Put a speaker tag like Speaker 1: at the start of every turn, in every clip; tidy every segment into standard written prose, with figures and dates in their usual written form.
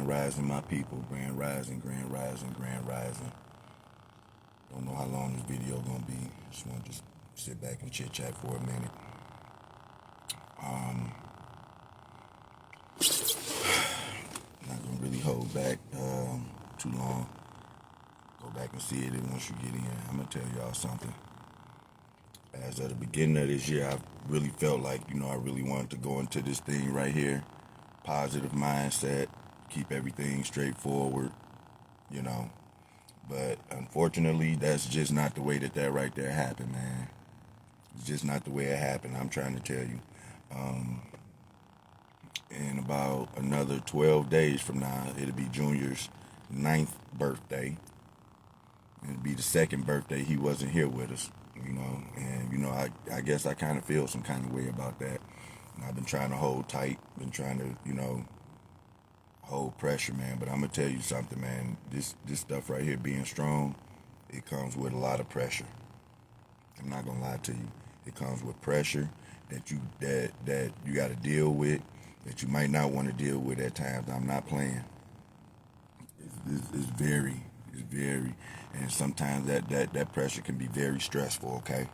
Speaker 1: Grand Rising, my people. Grand Rising, Grand Rising, Grand Rising. Don't know how long this video gonna be. Just want to sit back and chit chat for a minute. Not gonna really hold back too long. Go back and see it, and once you get in, I'm gonna tell y'all something. As of the beginning of this year, I really felt like, I really wanted to go into this thing right here. Positive mindset, keep everything straightforward, But unfortunately, that's just not the way that right there happened, man. It's just not the way it happened. I'm trying to tell you. In about another 12 days from now, it'll be Junior's 9th birthday. It'll be the second birthday he wasn't here with us, And, I guess I kind of feel some kind of way about that. And I've been trying to hold tight, been trying to, hold pressure, man. But I'm going to tell you something, man. This stuff right here, being strong, it comes with a lot of pressure. I'm not going to lie to you. It comes with pressure that you got to deal with, that you might not want to deal with at times. I'm not playing. It's very, and sometimes that pressure can be very stressful, okay?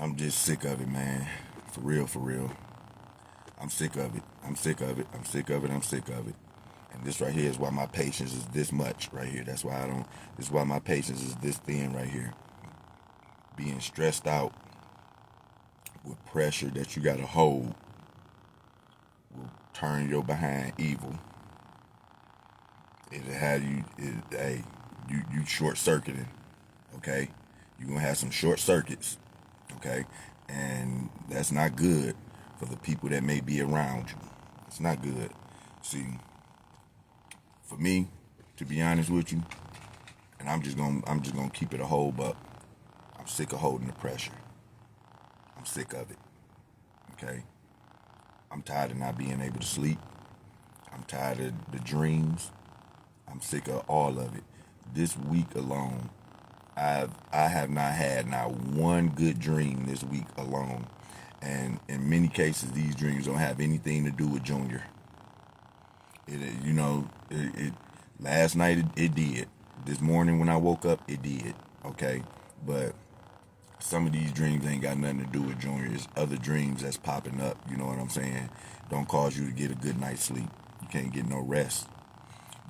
Speaker 1: I'm just sick of it, man. For real. I'm sick of it. I'm sick of it. And this right here is why my patience is this much right here. This is why my patience is this thin right here. Being stressed out with pressure that you got to hold will turn your behind evil. It'll have you short-circuiting, okay? You're going to have some short circuits, okay? And that's not good for the people that may be around you. It's not good. See, for me, to be honest with you, and I'm just gonna keep it a whole buck. I'm sick of holding the pressure. I'm sick of it. Okay? I'm tired of not being able to sleep. I'm tired of the dreams. I'm sick of all of it. This week alone, I have not had one good dream this week alone. And in many cases, these dreams don't have anything to do with Junior. Last night it did. This morning when I woke up, it did. Okay? But some of these dreams ain't got nothing to do with Junior. It's other dreams that's popping up, you know what I'm saying? Don't cause you to get a good night's sleep. You can't get no rest.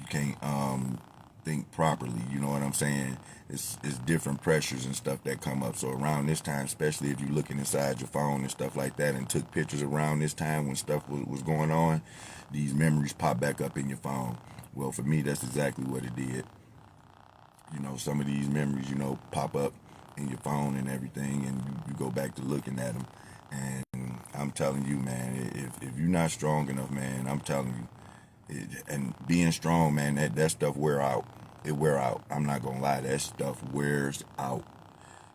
Speaker 1: You can't think properly, you know what I'm saying? It's different pressures and stuff that come up. So around this time, especially if you're looking inside your phone and stuff like that and took pictures around this time when stuff was going on, these memories pop back up in your phone. Well, for me, that's exactly what it did. Some of these memories, pop up in your phone and everything, and you go back to looking at them. And I'm telling you, man, if you're not strong enough, man, I'm telling you, and being strong, man, that stuff wear out. It wear out. I'm not going to lie. That stuff wears out.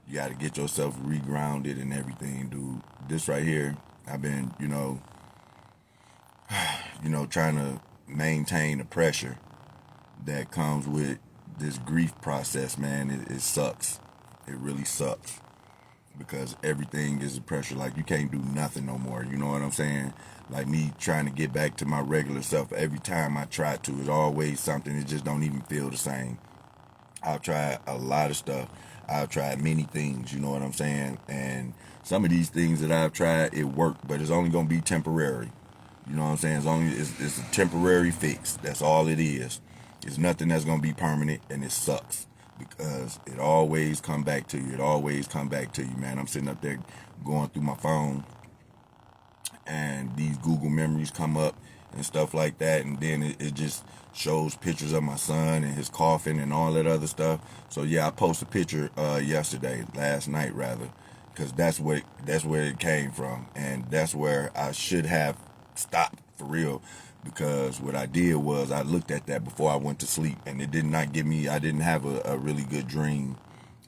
Speaker 1: You got to get yourself regrounded and everything, dude. This right here, I've been, trying to maintain the pressure that comes with this grief process, man. It sucks. It really sucks. Because everything is a pressure. Like, you can't do nothing no more. You know what I'm saying? Like me trying to get back to my regular self. Every time I try to, it's always something. It just don't even feel the same. I've tried a lot of stuff. I've tried many things, you know what I'm saying? And some of these things that I've tried, it worked, but it's only going to be temporary. You know what I'm saying? It's a temporary fix. That's all it is. It's nothing that's going to be permanent, and it sucks. Because it always come back to you. It always come back to you, man. I'm sitting up there going through my phone, and these Google memories come up and stuff like that, and then it just shows pictures of my son and his coffin and all that other stuff. So yeah, I posted a picture last night rather, because that's where it came from, and that's where I should have stopped for real. Because what I did was I looked at that before I went to sleep, and it did not give me, I didn't have a really good dream,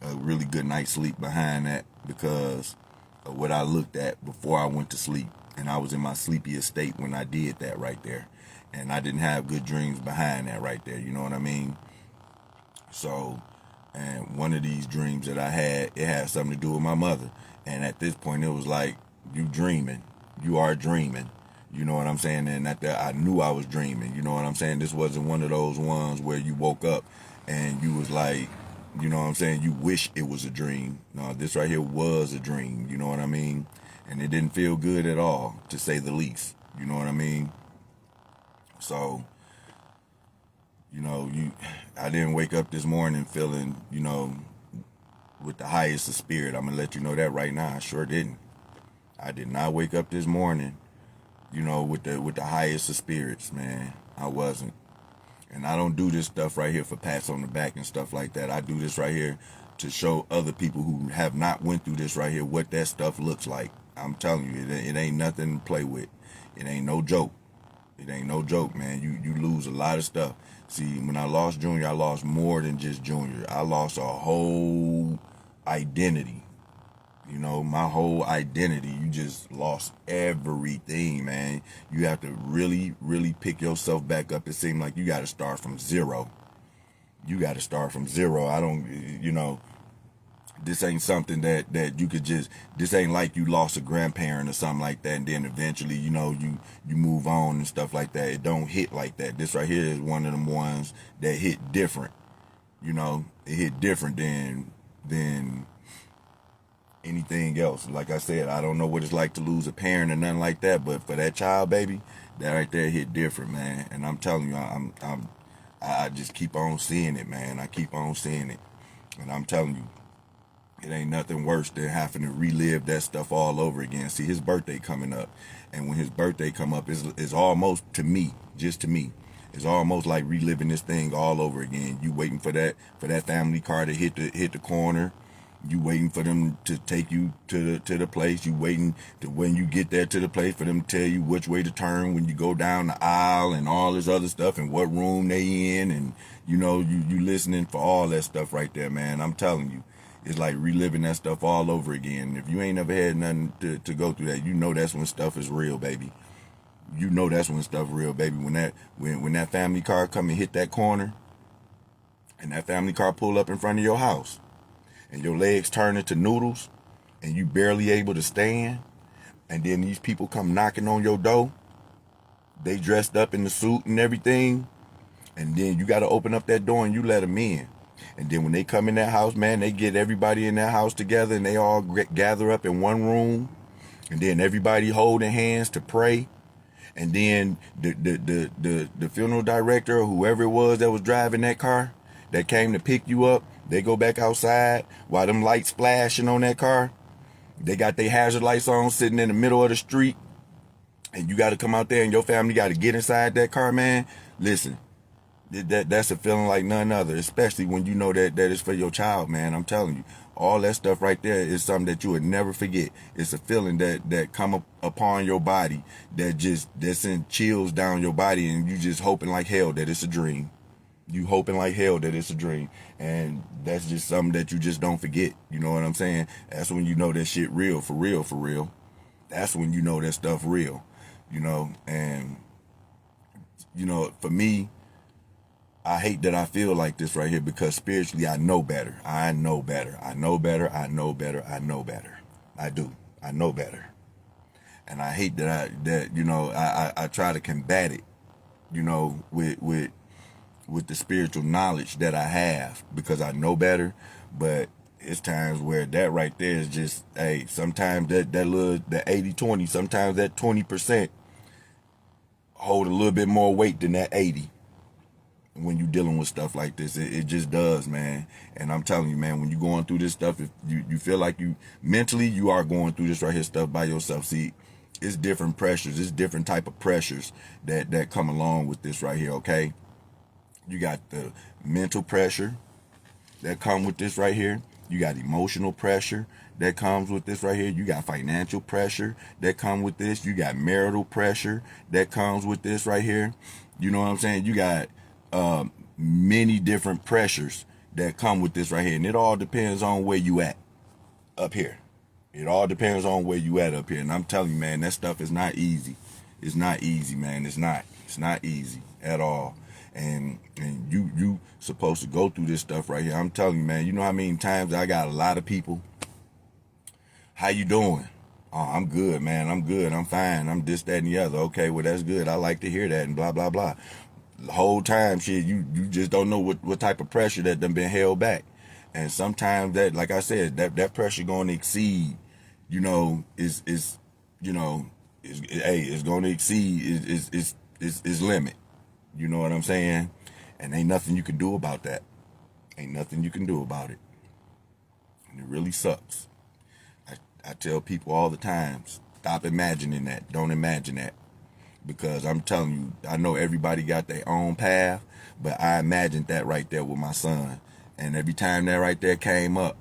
Speaker 1: a really good night's sleep behind that, because of what I looked at before I went to sleep. And I was in my sleepiest state when I did that right there. And I didn't have good dreams behind that right there, you know what I mean? So And one of these dreams that I had, it had something to do with my mother. And at this point, it was like, you dreaming. You are dreaming. You know what I'm saying? And at that, I knew I was dreaming. You know what I'm saying? This wasn't one of those ones where you woke up and you was like, you know what I'm saying, you wish it was a dream. No, this right here was a dream. You know what I mean? And it didn't feel good at all, to say the least. You know what I mean? So, I didn't wake up this morning feeling, with the highest of spirit. I'm going to let you know that right now. I sure didn't. I did not wake up this morning, with the highest of spirits, man. I wasn't. And I don't do this stuff right here for pats on the back and stuff like that. I do this right here to show other people who have not went through this right here what that stuff looks like. I'm telling you, it ain't nothing to play with. It ain't no joke. It ain't no joke, man. You lose a lot of stuff. See, when I lost Junior, I lost more than just Junior. I lost a whole identity. My whole identity. You just lost everything, man. You have to really, really pick yourself back up. It seems like you got to start from zero. You got to start from zero. This ain't something that you could this ain't like you lost a grandparent or something like that, and then eventually, you move on and stuff like that. It don't hit like that. This right here is one of them ones that hit different. It hit different than anything else. Like I said, I don't know what it's like to lose a parent or nothing like that, but for that child, baby, that right there hit different, man. And I'm telling you, I just keep on seeing it, man. I keep on seeing it, and I'm telling you, it ain't nothing worse than having to relive that stuff all over again. See, his birthday coming up, and when his birthday come up, it's almost, to me, just to me, it's almost like reliving this thing all over again. You waiting for that family car to hit the corner. You waiting for them to take you to the place. You waiting to, when you get there to the place, for them to tell you which way to turn when you go down the aisle and all this other stuff, and what room they in, and you listening for all that stuff right there, man. I'm telling you, it's like reliving that stuff all over again. If you ain't never had nothing to go through that, that's when stuff is real, baby. That's when stuff real, baby. When that family car come and hit that corner, and that family car pull up in front of your house, and your legs turn into noodles, and you barely able to stand, and then these people come knocking on your door, they dressed up in the suit and everything, and then you got to open up that door and you let them in. And then when they come in that house, man, they get everybody in that house together, and they all gather up in one room, and then everybody holding hands to pray. And then the funeral director or whoever it was that was driving that car that came to pick you up, they go back outside while them lights flashing on that car. They got their hazard lights on, sitting in the middle of the street, and you got to come out there, and your family got to get inside that car, man. Listen, that's a feeling like none other, especially when you know that it's for your child, man. I'm telling you, all that stuff right there is something that you would never forget. It's a feeling that come up upon your body that send chills down your body, and you just hoping like hell that it's a dream. You hoping like hell that it's a dream. And that's just something that you just don't forget. You know what I'm saying? That's when you know that shit real, for real, for real. That's when you know that stuff real. And for me, I hate that I feel like this right here, because spiritually I know better. I know better. I know better. I know better. I know better. I do. I know better. And I hate that I try to combat it, with the spiritual knowledge that I have, because I know better. But it's times where that right there is just, hey, sometimes that little, the 80-20, sometimes that 20% hold a little bit more weight than that 80. When you dealing with stuff like this, it just does, man. And I'm telling you, man, when you going through this stuff, if you feel like you mentally, you are going through this right here stuff by yourself. See, it's different pressures. It's different type of pressures that come along with this right here, okay? You got the mental pressure that come with this right here. You got emotional pressure that comes with this right here. You got financial pressure that come with this. You got marital pressure that comes with this right here. You know what I'm saying? You got many different pressures that come with this right here. And it all depends on where you at up here. It all depends on where you at up here. And I'm telling you, man, that stuff is not easy. It's not easy, man. It's not easy at all. and you supposed to go through this stuff right here. I'm telling you, man, you know how many times I got a lot of people, how you doing? Oh, I'm good, man. I'm good. I'm fine. I'm this, that, and the other. Okay, well, that's good. I like to hear that and blah, blah, blah. The whole time, shit, you just don't know what type of pressure that done been held back. And sometimes that, like I said, that pressure going to exceed, is it's going to exceed is limit. You know what I'm saying? And ain't nothing you can do about that. Ain't nothing you can do about it. And it really sucks. I tell people all the time, stop imagining that. Don't imagine that. Because I'm telling you, I know everybody got their own path, but I imagined that right there with my son. And every time that right there came up,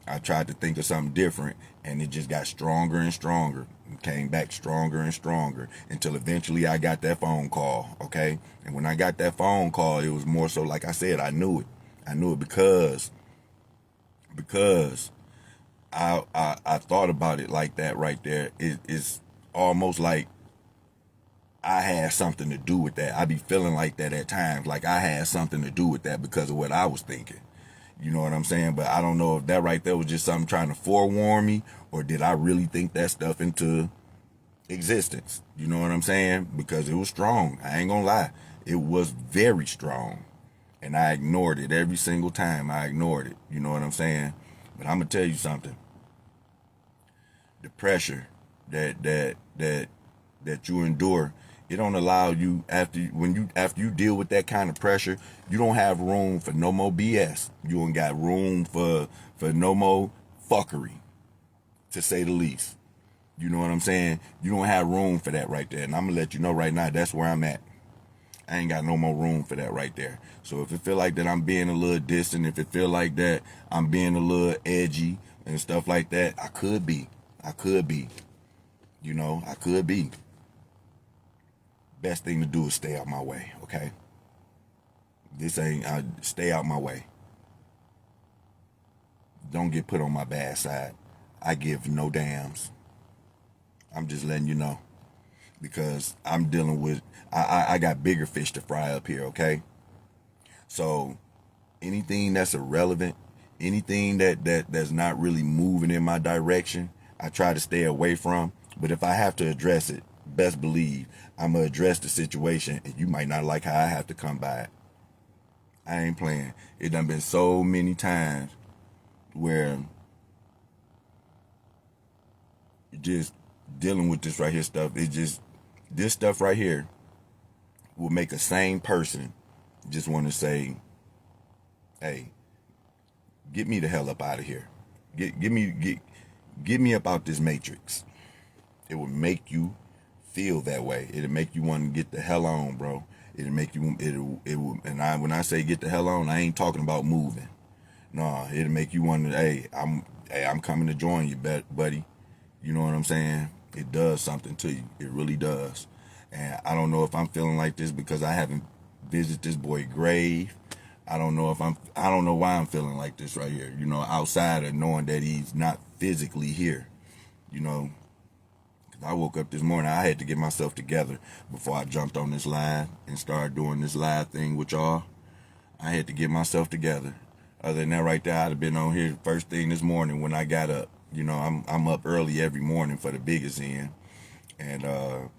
Speaker 1: I tried to think of something different, and it just got stronger and stronger. And came back stronger and stronger until eventually I got that phone call, okay? And when I got that phone call, it was more so, like I said, I knew it. I knew it because I thought about it like that right there. It's almost like I had something to do with that. I be feeling like that at times, like I had something to do with that because of what I was thinking. You know what I'm saying? But I don't know if that right there was just something trying to forewarn me, or did I really think that stuff into existence? You know what I'm saying? Because it was strong. I ain't gonna lie. It was very strong. And I ignored it every single time. I ignored it. You know what I'm saying? But I'm gonna tell you something. The pressure that you endure, it don't allow you after you deal with that kind of pressure, you don't have room for no more BS. You don't got room for no more fuckery, to say the least. You know what I'm saying? You don't have room for that right there. And I'm gonna let you know right now, that's where I'm at. I ain't got no more room for that right there. So if it feel like that I'm being a little distant, if it feel like that I'm being a little edgy and stuff like that, I could be. I could be. I could be. Best thing to do is stay out my way, okay? Stay out my way. Don't get put on my bad side. I give no damns. I'm just letting you know. Because I'm dealing with, I got bigger fish to fry up here, okay? So anything that's irrelevant, anything that's not really moving in my direction, I try to stay away from. But if I have to address it, best believe I'm going to address the situation, and you might not like how I have to come by it. I ain't playing. It done been so many times where just dealing with this right here stuff, this stuff right here will make a sane person just want to say, hey, get me the hell up out of here. Get me up out this matrix. It will make you feel that way. It'll make you want to get the hell on, bro. It'll make you, it will, and when I say get the hell on, I ain't talking about moving. No, it'll make you want to, hey, I'm coming to join you, buddy. You know what I'm saying? It does something to you. It really does. And I don't know if I'm feeling like this because I haven't visited this boy's grave. I don't know why I'm feeling like this right here, outside of knowing that he's not physically here, I woke up this morning, I had to get myself together before I jumped on this live and started doing this live thing with y'all. I had to get myself together. Other than that right there, I'd have been on here first thing this morning when I got up. I'm up early every morning for the biggest end. And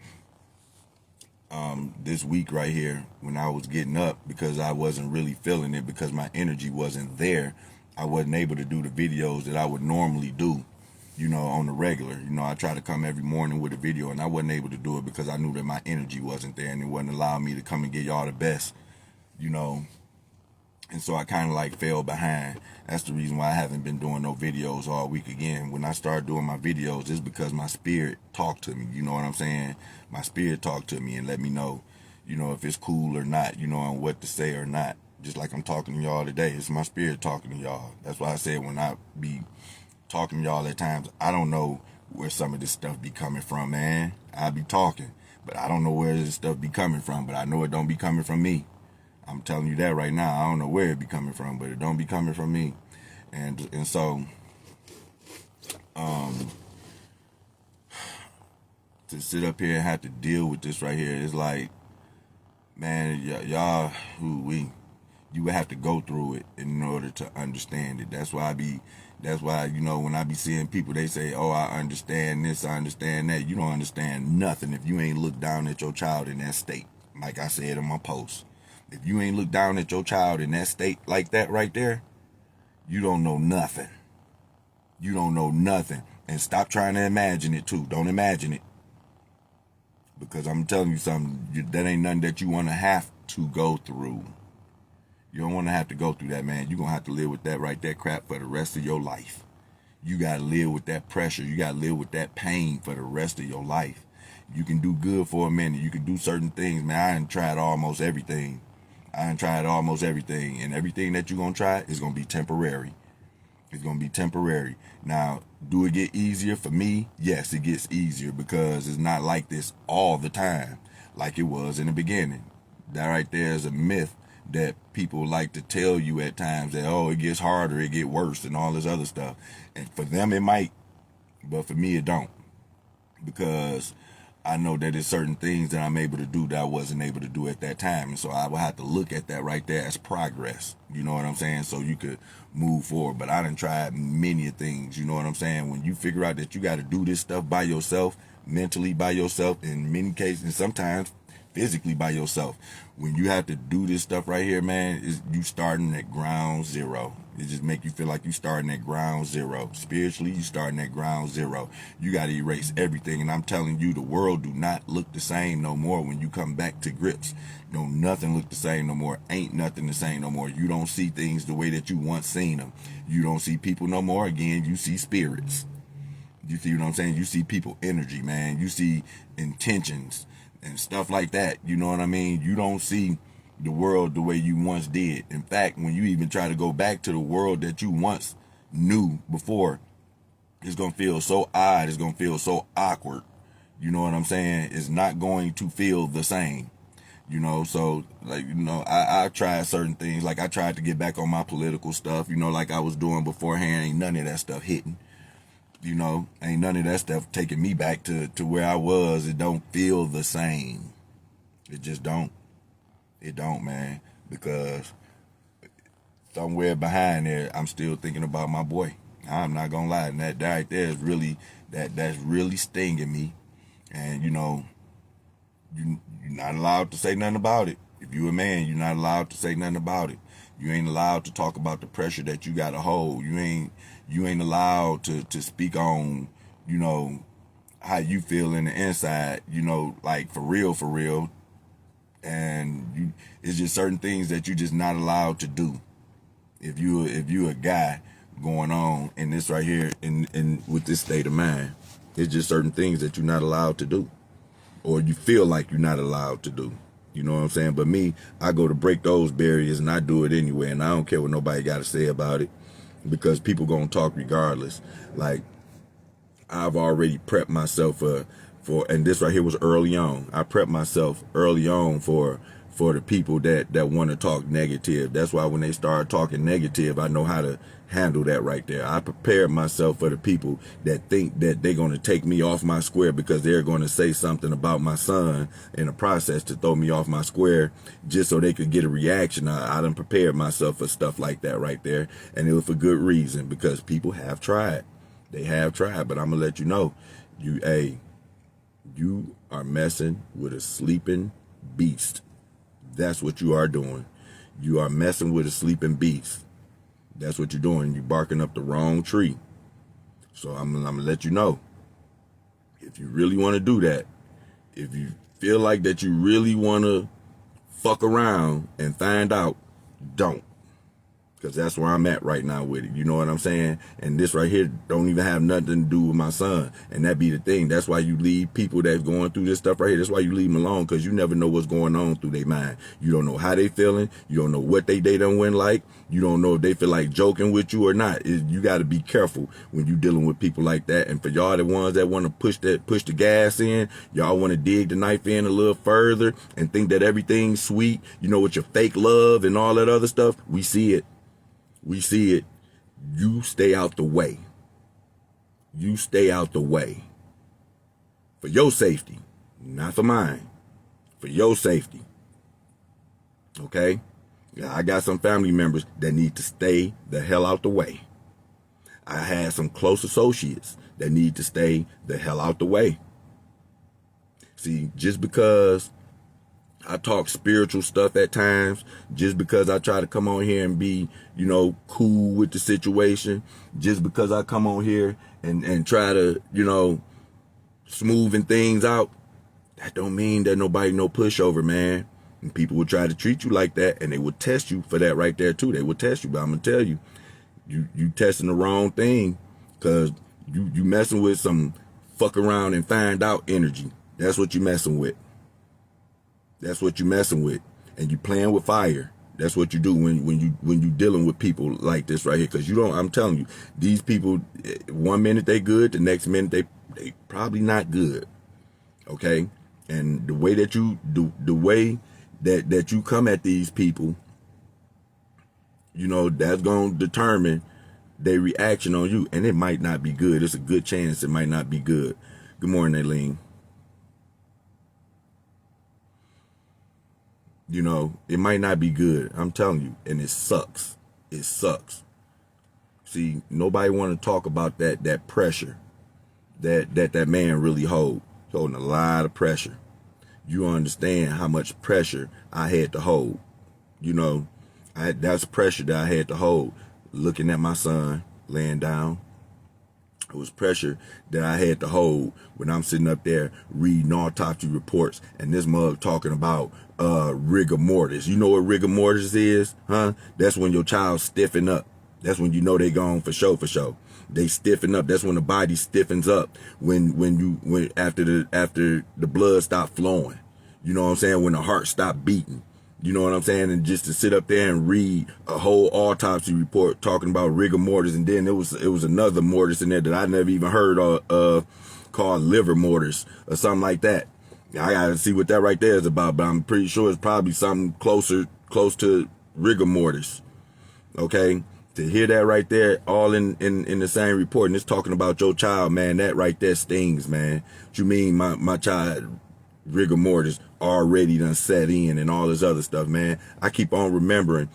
Speaker 1: this week right here, when I was getting up, because I wasn't really feeling it, because my energy wasn't there, I wasn't able to do the videos that I would normally do, on the regular. I try to come every morning with a video, and I wasn't able to do it because I knew that my energy wasn't there, and it wasn't allowing me to come and get y'all the best, and so I kind of like fell behind. That's the reason why I haven't been doing no videos all week again. When I started doing my videos, it's because my spirit talked to me. You know what I'm saying? My spirit talked to me and let me know, if it's cool or not, and what to say or not. Just like I'm talking to y'all today, it's my spirit talking to y'all. That's why I said when I be talking to y'all at times, I don't know where some of this stuff be coming from, man. I be talking, but I don't know where this stuff be coming from, but I know it don't be coming from me. I'm telling you that right now. I don't know where it be coming from, but it don't be coming from me. And so, to sit up here and have to deal with this right here is like, Man, y'all, you would have to go through it in order to understand it. That's why, when I be seeing people, they say, oh, I understand this, I understand that. You don't understand nothing if you ain't looked down at your child in that state. Like I said in my post, if you ain't looked down at your child in that state like that right there, you don't know nothing. You don't know nothing. And stop trying to imagine it too. Don't imagine it. Because I'm telling you something, that ain't nothing that you want to have to go through. You don't want to have to go through that, man. You're going to have to live with that right there crap for the rest of your life. You got to live with that pressure. You got to live with that pain for the rest of your life. You can do good for a minute. You can do certain things, man. I done tried almost everything. And everything that you're going to try is going to be temporary. It's going to be temporary. Now, do it get easier? For me, yes, it gets easier because it's not like this all the time like it was in the beginning. That right there is a myth that people like to tell you at times that, oh, it gets harder, it gets worse, and all this other stuff. And for them, it might, but for me, it don't. Because I know that there's certain things that I'm able to do that I wasn't able to do at that time. And so I will have to look at that right there as progress. You know what I'm saying? So you could move forward. But I done tried many things. You know what I'm saying? When you figure out that you got to do this stuff by yourself, mentally by yourself, in many cases, and sometimes physically by yourself. When you have to do this stuff right here, man, you starting at ground zero. It just make you feel like you starting at ground zero. Spiritually, you starting at ground zero. You got to erase everything. And I'm telling you, the world do not look the same no more when you come back to grips. No, nothing look the same no more. Ain't nothing the same no more. You don't see things the way that you once seen them. You don't see people no more. Again, you see spirits. You see what I'm saying? You see people energy, man. You see intentions and stuff like that. You know what I mean? You don't see the world the way you once did. In fact, when you even try to go back to the world that you once knew before, it's going to feel so odd. It's going to feel so awkward. You know what I'm saying? It's not going to feel the same. So like, I tried certain things. Like I tried to get back on my political stuff, like I was doing beforehand. Ain't none of that stuff hitting. Ain't none of that stuff taking me back to where I was. It don't feel the same. It just don't. It don't, man. Because somewhere behind there, I'm still thinking about my boy. I'm not gonna lie. And that right there is really, that's really stinging me. And you're not allowed to say nothing about it. If you a man, you're not allowed to say nothing about it. You ain't allowed to talk about the pressure that you gotta hold. You ain't allowed to speak on, how you feel in the inside, like for real. And it's just certain things that you just not allowed to do. If you a guy going on in this right here in with this state of mind, it's just certain things that you're not allowed to do. Or you feel like you're not allowed to do. You know what I'm saying? But me, I go to break those barriers and I do it anyway. And I don't care what nobody got to say about it because people going to talk regardless. Like I've already prepped myself for, and this right here was early on. I prepped myself early on for the people that want to talk negative. That's why when they start talking negative, I know how to handle that right there. I prepared myself for the people that think that they're going to take me off my square because they're going to say something about my son in the process to throw me off my square just so they could get a reaction. I done prepared myself for stuff like that right there. And it was for good reason because people have tried. They have tried, but I'm going to let you know, you are messing with a sleeping beast. That's what you are doing. You are messing with a sleeping beast. That's what you're doing. You're barking up the wrong tree. So I'm going to let you know, if you really want to do that, if you feel like that you really want to fuck around and find out, don't. Because that's where I'm at right now with it. You know what I'm saying? And this right here don't even have nothing to do with my son. And that be the thing. That's why you leave people that's going through this stuff right here. That's why you leave them alone, because you never know what's going on through their mind. You don't know how they feeling. You don't know what they done went like. You don't know if they feel like joking with you or not. You got to be careful when you dealing with people like that. And for y'all, the ones that want to push the gas in, y'all want to dig the knife in a little further and think that everything's sweet, with your fake love and all that other stuff. We see it. We see it. You stay out the way. You stay out the way. For your safety, not for mine. For your safety. Okay? Yeah, I got some family members that need to stay the hell out the way. I had some close associates that need to stay the hell out the way. See, just because I talk spiritual stuff at times, just because I try to come on here and be, cool with the situation, just because I come on here and try to, smoothing things out, that don't mean that nobody no pushover, man. And people will try to treat you like that, and they will test you for that right there too. They will test you, but I'm gonna tell you, you testing the wrong thing, cause you messing with some fuck around and find out energy. That's what you messing with. That's what you messing with, and you playing with fire. That's what you do when you dealing with people like this right here. Cause you don't. I'm telling you, these people, 1 minute they good, the next minute they probably not good. Okay, and the way that you do, the way that you come at these people, that's gonna determine their reaction on you, and it might not be good. It's a good chance it might not be good. Good morning, Aileen. It might not be good. I'm telling you, and it sucks. It sucks. See, nobody want to talk about that pressure that man really hold. He's holding a lot of pressure. You understand how much pressure I had to hold. That's pressure that I had to hold. Looking at my son laying down. It was pressure that I had to hold when I'm sitting up there reading autopsy reports and this mug talking about rigor mortis. You know what rigor mortis is, huh? That's when your child stiffen up. That's when you know they gone for sure. They stiffen up. That's when the body stiffens up. When after the blood stop flowing. You know what I'm saying? When the heart stop beating. You know what I'm saying? And just to sit up there and read a whole autopsy report talking about rigor mortis, and then it was another mortis in there that I never even heard of, called liver mortis or something like that. I gotta see what that right there is about, but I'm pretty sure it's probably something close to rigor mortis. Okay? To hear that right there, all in the same report, and it's talking about your child, man, that right there stings, man. What you mean my child rigor mortis already done set in and all this other stuff, man? I keep on remembering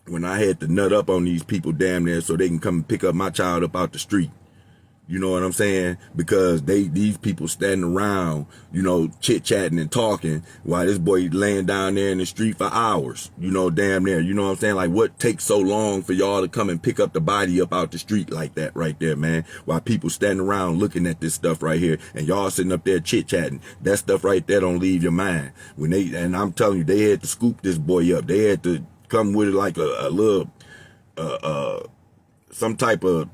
Speaker 1: when I had to nut up on these people damn near so they can come and pick up my child up out the street. You know what I'm saying? Because these people standing around, chit-chatting and talking while this boy laying down there in the street for hours, damn near. You know what I'm saying? Like, what takes so long for y'all to come and pick up the body up out the street like that right there, man? While people standing around looking at this stuff right here and y'all sitting up there chit-chatting. That stuff right there don't leave your mind. And I'm telling you, they had to scoop this boy up. They had to come with it like a little, some type of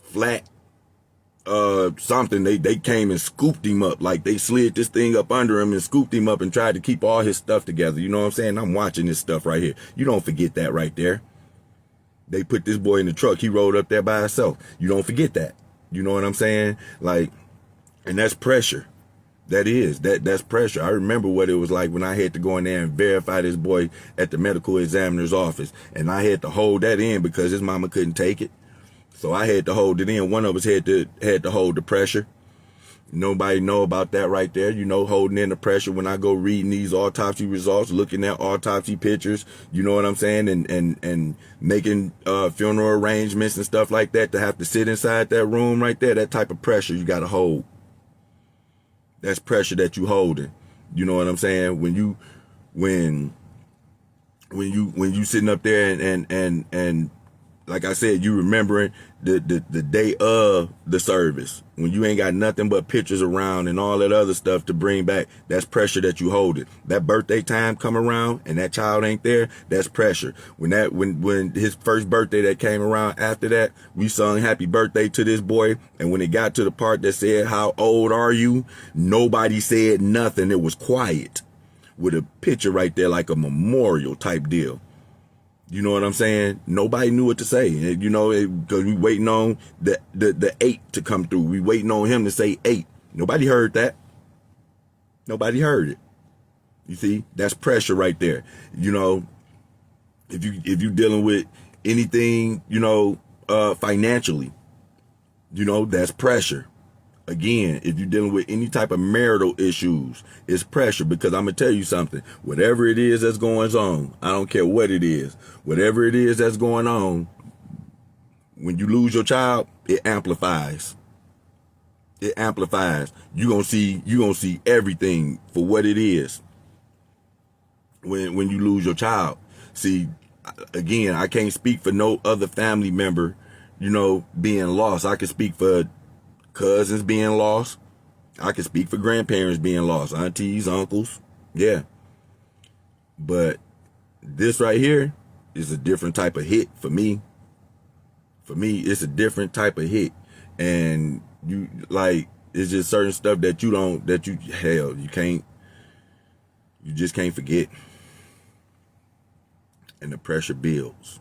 Speaker 1: flat, something. They came and scooped him up. Like they slid this thing up under him and scooped him up and tried to keep all his stuff together. You know what I'm saying? I'm watching this stuff right here. You don't forget that right there. They put this boy in the truck. He rode up there by himself. You don't forget that. You know what I'm saying? Like, and that's pressure. That's pressure. I remember what it was like when I had to go in there and verify this boy at the medical examiner's office. And I had to hold that in because his mama couldn't take it. So I had to hold it in. One of us had to hold the pressure. Nobody know about that right there. Holding in the pressure when I go reading these autopsy results, looking at autopsy pictures, you know what I'm saying? And making funeral arrangements and stuff like that, to have to sit inside that room right there. That type of pressure you got to hold. That's pressure that you holding. You know what I'm saying? When you sitting up there and like I said, you remembering the day of the service, when you ain't got nothing but pictures around and all that other stuff to bring back. That's pressure that you holding. That birthday time come around and that child ain't there, that's pressure. When his first birthday that came around after that, we sung happy birthday to this boy, and when it got to the part that said, how old are you? Nobody said nothing. It was quiet with a picture right there like a memorial type deal. You know what I'm saying? Nobody knew what to say, because we waiting on the 8 to come through. We waiting on him to say 8. Nobody heard that. Nobody heard it. You see, that's pressure right there. If you dealing with anything, financially, that's pressure. Again, if you're dealing with any type of marital issues, it's pressure, because I'm going to tell you something. Whatever it is that's going on, I don't care what it is. Whatever it is that's going on, when you lose your child, it amplifies. It amplifies. You're going to see everything for what it is when you lose your child. See, again, I can't speak for no other family member, being lost. I can speak for cousins being lost. I can speak for grandparents being lost, aunties, uncles. Yeah. But this right here is a different type of hit for me. For me, it's a different type of hit. And it's just certain stuff that you just can't forget. And the pressure builds.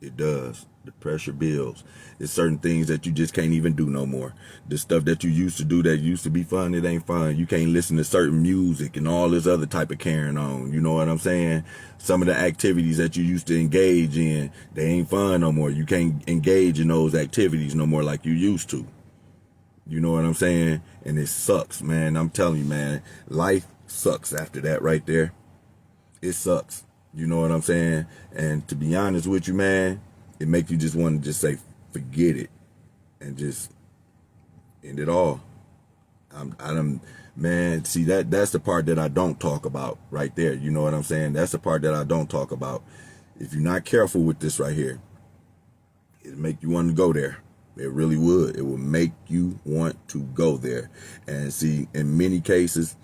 Speaker 1: It does. The pressure builds. It's certain things that you just can't even do no more. The stuff that you used to do that used to be fun, it ain't fun. You can't listen to certain music and all this other type of carrying on. You know what I'm saying? Some of the activities that you used to engage in, they ain't fun no more. You can't engage in those activities no more like you used to. You know what I'm saying? And it sucks, man. I'm telling you, man. Life sucks after that right there. It sucks. You know what I'm saying? And to be honest with you, man, it makes you just want to just say, forget it and just end it all. Man, see, that's the part that I don't talk about right there. You know what I'm saying? That's the part that I don't talk about. If you're not careful with this right here, it'll make you want to go there. It really would. It will make you want to go there. And see, in many cases,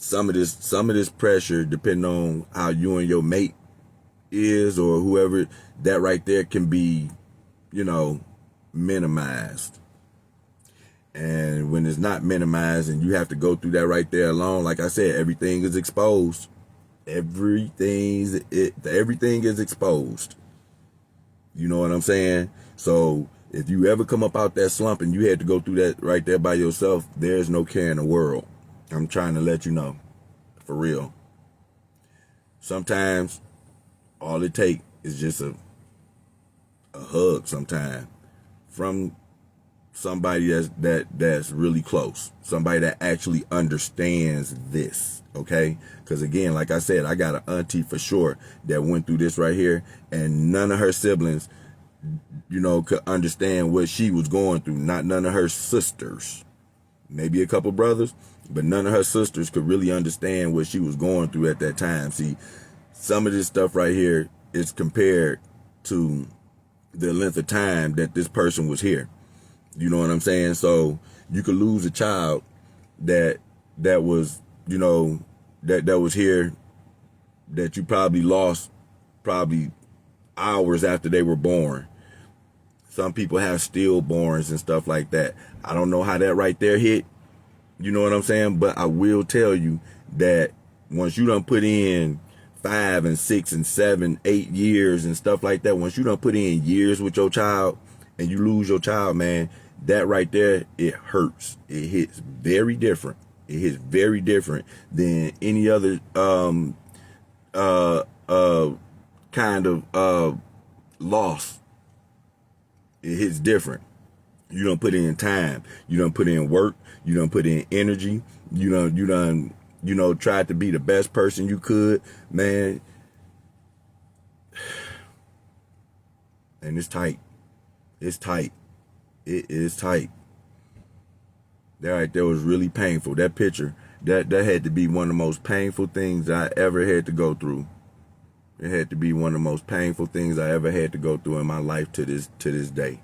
Speaker 1: some of this pressure, depending on how you and your mate is or whoever, that right there can be, minimized. And when it's not minimized and you have to go through that right there alone, like I said, everything is exposed. Everything is exposed. You know what I'm saying? So if you ever come up out that slump and you had to go through that right there by yourself, there's no care in the world. I'm trying to let you know, for real. Sometimes all it takes is just a hug sometimes from somebody that's really close, somebody that actually understands this, okay? Because again, like I said, I got an auntie for sure that went through this right here, and none of her siblings, could understand what she was going through. Not none of her sisters, maybe a couple brothers, but none of her sisters could really understand what she was going through at that time. See, some of this stuff right here is compared to the length of time that this person was here. You know what I'm saying? So you could lose a child that was, that was here, that you probably lost hours after they were born. Some people have stillborns and stuff like that. I don't know how that right there hit. You know what I'm saying? But I will tell you that once you done put in 5 and 6 and 7, 8 years and stuff like that, once you done put in years with your child and you lose your child, man, that right there, it hurts. It hits very different. It hits very different than any other kind of loss. It hits different. You done put in time. You done put in work. You done put in energy. You done tried to be the best person you could, man. And it's tight. It's tight. It is tight. That right there was really painful. That picture, that had to be one of the most painful things I ever had to go through. It had to be one of the most painful things I ever had to go through in my life to this day.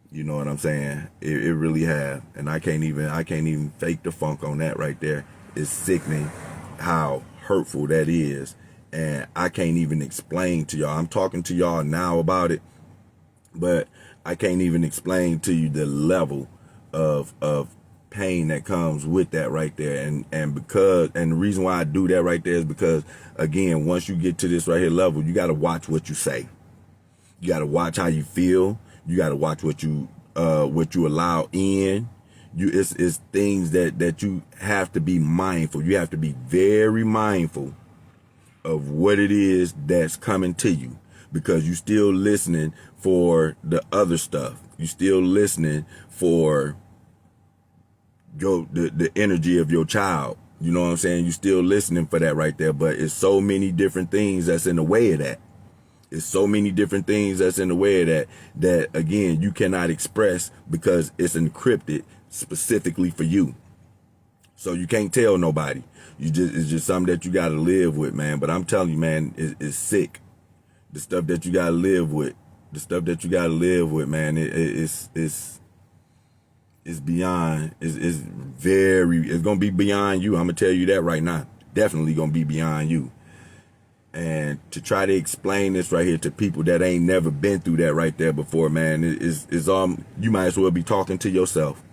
Speaker 1: You know what I'm saying? It really have. And I can't even fake the funk on that right there. It's sickening how hurtful that is. And I can't even explain to y'all. I'm talking to y'all now about it, but I can't even explain to you the level of pain that comes with that right there. And the reason why I do that right there is because, again, once you get to this right here level, you got to watch what you say. You got to watch how you feel. You got to watch what you allow in. It's things that you have to be mindful. You have to be very mindful of what it is that's coming to you, because you still listening for the other stuff. You still listening for the energy of your child. You know what I'm saying? You still listening for that right there, but it's so many different things that's in the way of that. It's so many different things that's in the way of that again, you cannot express because it's encrypted specifically for you. So you can't tell nobody. It's just something that you got to live with, man. But I'm telling you, man, it's sick. The stuff that you got to live with, man, it's beyond, it's going to be beyond you. I'm going to tell you that right now. Definitely going to be beyond you. And to try to explain this right here to people that ain't never been through that right there before, man, is you might as well be talking to yourself.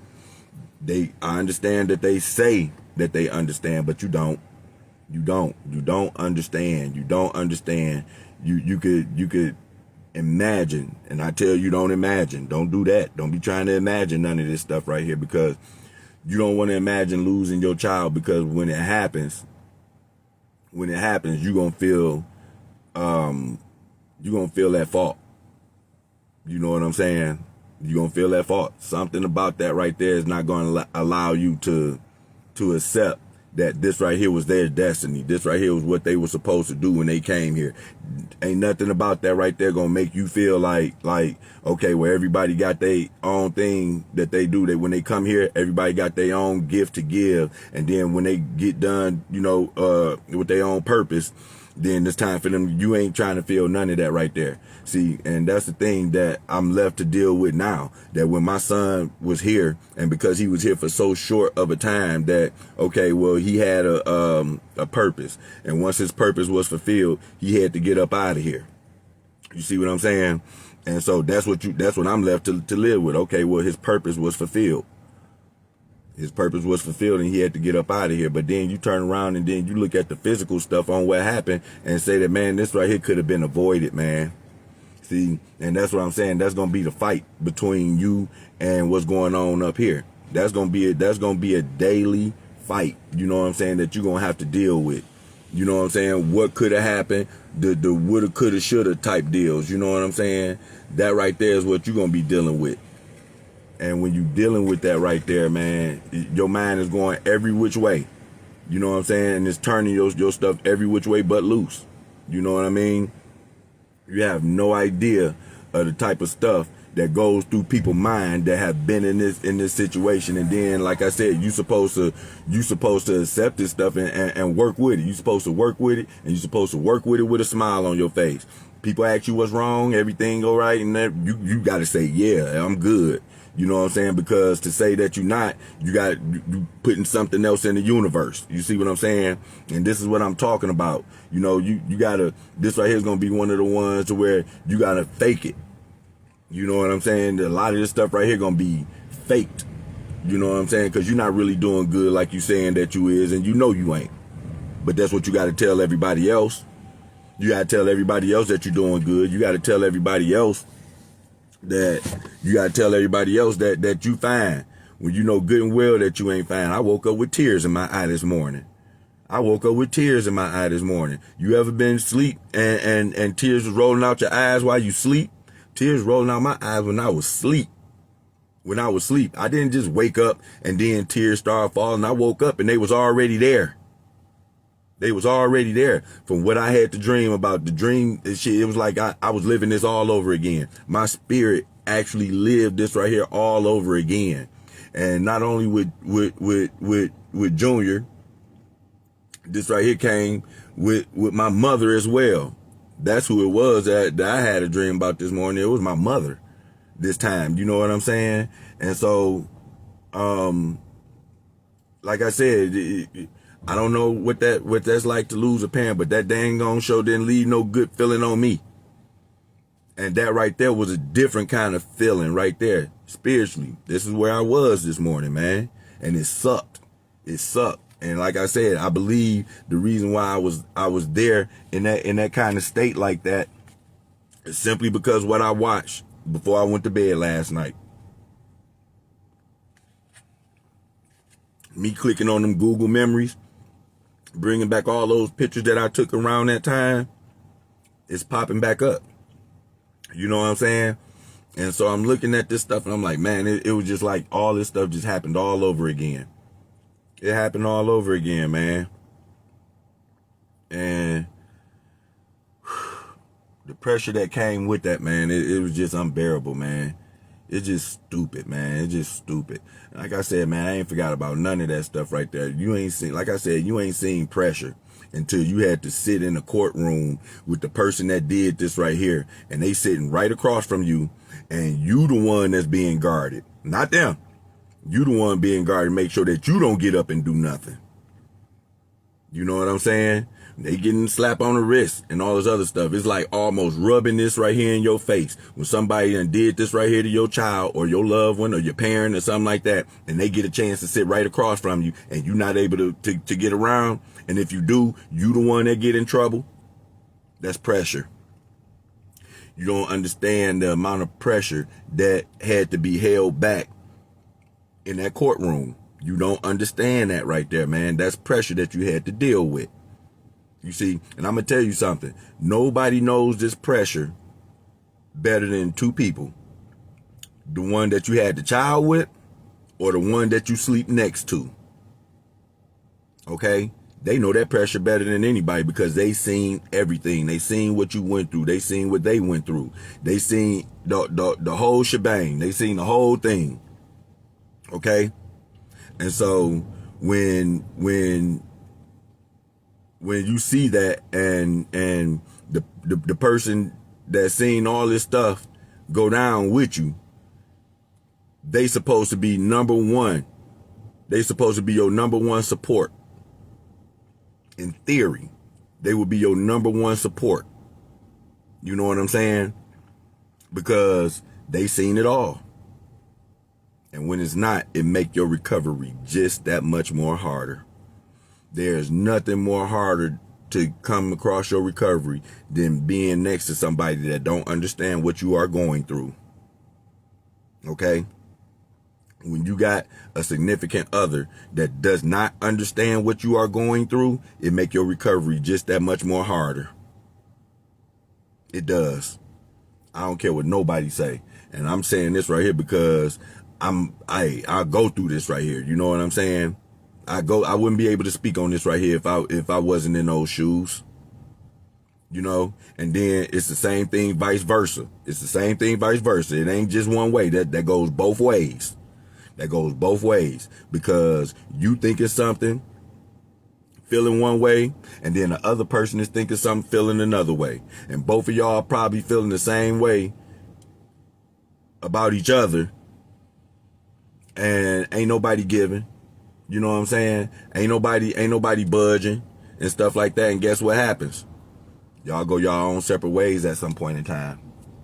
Speaker 1: I understand that they say that they understand, but you don't understand. You could imagine, and I tell you, don't imagine. Don't do that. Don't be trying to imagine none of this stuff right here, because you don't want to imagine losing your child, because when it happens, you're gonna feel that fault. You know what I'm saying? You're gonna feel that fault. Something about that right there is not gonna allow you to accept that this right here was their destiny. This right here was what they were supposed to do when they came here. Ain't nothing about that right there gonna make you feel like, okay, well, everybody got their own thing that they do. That when they come here, everybody got their own gift to give. And then when they get done, with their own purpose, then it's time for them. You ain't trying to feel none of that right there. See, and that's the thing that I'm left to deal with now. That when my son was here, and because he was here for so short of a time, that, okay, well, he had a purpose. And once his purpose was fulfilled, he had to get up out of here. You see what I'm saying? And so that's what I'm left to live with. Okay, well, his purpose was fulfilled. His purpose was fulfilled, and he had to get up out of here. But then you turn around and then you look at the physical stuff on what happened and say that, man, this right here could have been avoided, man. See, and that's what I'm saying. That's going to be the fight between you and what's going on up here. That's going to be a daily fight. You know what I'm saying? That you're going to have to deal with. You know what I'm saying? What could have happened, the woulda, coulda, shoulda type deals. You know what I'm saying? That right there is what you're going to be dealing with. And when you're dealing with that right there, man, your mind is going every which way. You know what I'm saying? And it's turning your stuff every which way but loose. You know what I mean? You have no idea of the type of stuff that goes through people's mind that have been in this situation. And then, like I said, you supposed to accept this stuff and work with it. You're supposed to work with it, and you're supposed to work with it with a smile on your face. People ask you what's wrong, everything go right, and you got to say, yeah, I'm good. You know what I'm saying? Because to say that you're not, you putting something else in the universe. You see what I'm saying? And this is what I'm talking about. You know, you gotta, this right here is going to be one of the ones to where you got to fake it. You know what I'm saying? A lot of this stuff right here going to be faked. You know what I'm saying? Because you're not really doing good like you saying that you is, and you know you ain't. But that's what you got to tell everybody else. You got to tell everybody else that you're doing good. You got to tell everybody else that you fine, when you know good and well that you ain't fine. I woke up with tears in my eye this morning. You ever been asleep and tears was rolling out your eyes while you sleep? Tears rolling out my eyes when I was asleep. I didn't just wake up and then tears started falling. I woke up and they was already there. From what I had to dream about. The dream shit, it was like I was living this all over again. My spirit actually lived this right here all over again. And not only with Junior, this right here came with my mother as well. That's who it was that I had a dream about this morning. It was my mother this time. You know what I'm saying? And so, like I said, I don't know what that's like to lose a parent, but that dang on show didn't leave no good feeling on me. And that right there was a different kind of feeling right there, spiritually. This is where I was this morning, man. And it sucked. And like I said, I believe the reason why I was there in that kind of state like that is simply because what I watched before I went to bed last night. Me clicking on them Google memories, bringing back all those pictures that I took around that time, it's popping back up. You know what I'm saying? And so I'm looking at this stuff and I'm like, man, it was just like all this stuff just happened all over again. It happened all over again, man. And the pressure that came with that, man, it was just unbearable, man. It's just stupid, man. It's just stupid. Like I said, man, I ain't forgot about none of that stuff right there. You ain't seen, like I said, you ain't seen pressure until you had to sit in a courtroom with the person that did this right here, and they sitting right across from you, and you the one that's being guarded, not them. You the one being guarded. Make sure that you don't get up and do nothing. You know what I'm saying? They getting slap on the wrist and all this other stuff. It's like almost rubbing this right here in your face. When somebody done did this right here to your child or your loved one or your parent or something like that, and they get a chance to sit right across from you and you're not able to get around. And if you do, you the one that get in trouble. That's pressure. You don't understand the amount of pressure that had to be held back in that courtroom. You don't understand that right there, man. That's pressure that you had to deal with. You see, and I'm going to tell you something. Nobody knows this pressure better than two people. The one that you had the child with or the one that you sleep next to. Okay? They know that pressure better than anybody because they seen everything. They seen what you went through. They seen what they went through. They seen the whole shebang. They seen the whole thing. Okay? And so when you see that and the person that's seen all this stuff go down with you, they supposed to be number one. They supposed to be your number one support. In theory, they would be your number one support. You know what I'm saying? Because they seen it all. And when it's not, it make your recovery just that much more harder. There's nothing more harder to come across your recovery than being next to somebody that don't understand what you are going through. Okay? When you got a significant other that does not understand what you are going through, it make your recovery just that much more harder. It does. I don't care what nobody say. And I'm saying this right here because I go through this right here. You know what I'm saying? I wouldn't be able to speak on this right here if I wasn't in those shoes. You know, and then it's the same thing vice versa. It's the same thing vice versa. It ain't just one way. That goes both ways. That goes both ways because you thinking something, feeling one way, and then the other person is thinking something, feeling another way. And both of y'all probably feeling the same way about each other. And ain't nobody giving. You know what I'm saying? Ain't nobody budging and stuff like that. And guess what happens? Y'all go your own separate ways at some point in time.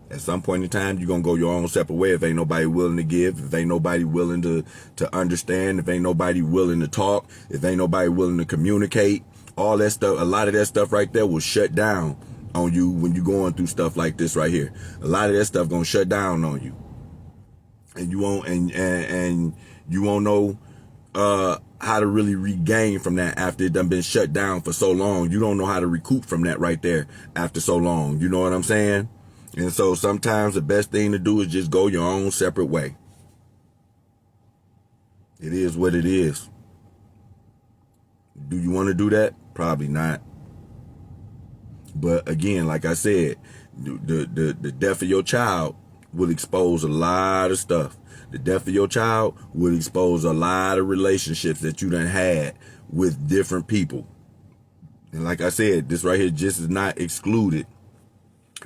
Speaker 1: At some point in time, you're going to go your own separate way if ain't nobody willing to give, if ain't nobody willing to understand, if ain't nobody willing to talk, if ain't nobody willing to communicate. All that stuff, a lot of that stuff right there will shut down on you when you're going through stuff like this right here. A lot of that stuff going to shut down on you. And you won't, and you won't know how to really regain from that after it done been shut down for so long. You don't know how to recoup from that right there after so long. You know what I'm saying? And so sometimes the best thing to do is just go your own separate way. It is what it is. Do you want to do that? Probably not. But again, like I said, the death of your child will expose a lot of stuff. The death of your child will expose a lot of relationships that you done had with different people. And like I said, this right here just is not excluded.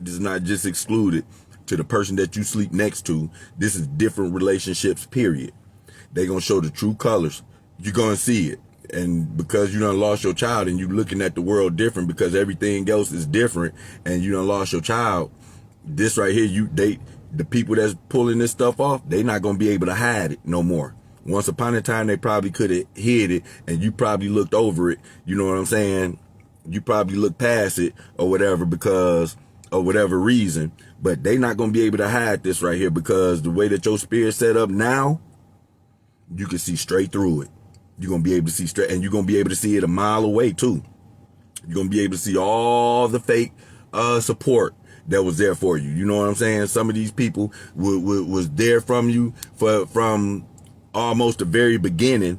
Speaker 1: This is not just excluded to the person that you sleep next to. This is different relationships, period. They're going to show the true colors. You're going to see it. And because you done lost your child and you looking at the world different because everything else is different and you done lost your child, this right here, the people that's pulling this stuff off, they not going to be able to hide it no more. Once upon a time, they probably could have hid it and you probably looked over it. You know what I'm saying? You probably looked past it or whatever because of whatever reason, but they not going to be able to hide this right here because the way that your spirit set up now, you can see straight through it. You're going to be able to see straight, and you're going to be able to see it a mile away too. You're going to be able to see all the fake support that was there for you. You know what I'm saying? Some of these people was there from you from almost the very beginning,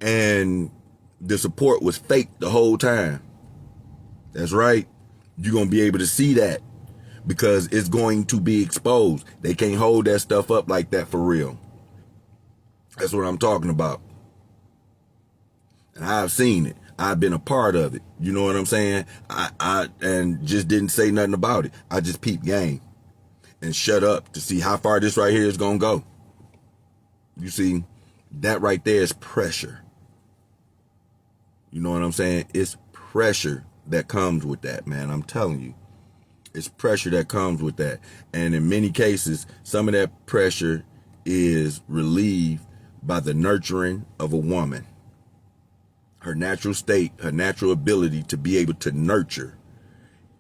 Speaker 1: and the support was fake the whole time. That's right. You're going to be able to see that because it's going to be exposed. They can't hold that stuff up like that for real. That's what I'm talking about. And I've seen it. I've been a part of it. You know what I'm saying? I and just didn't say nothing about it. I just peeped game and shut up to see how far this right here is going to go. You see, that right there is pressure. You know what I'm saying? It's pressure that comes with that, man. I'm telling you. It's pressure that comes with that. And in many cases, some of that pressure is relieved by the nurturing of a woman. Her natural state, her natural ability to be able to nurture.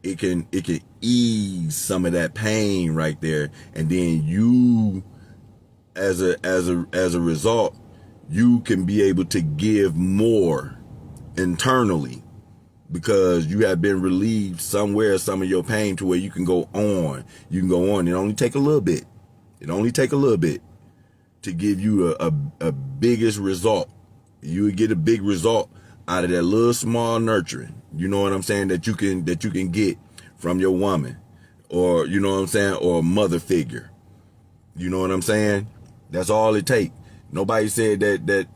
Speaker 1: It can ease some of that pain right there. And then you, as a result, you can be able to give more internally because you have been relieved somewhere, some of your pain to where you can go on. You can go on. It only take a little bit. It only take a little bit to give you a biggest result. You would get a big result out of that little small nurturing. You know what I'm saying? That you can get from your woman, or you know what I'm saying, or a mother figure. You know what I'm saying? That's all it takes. Nobody said that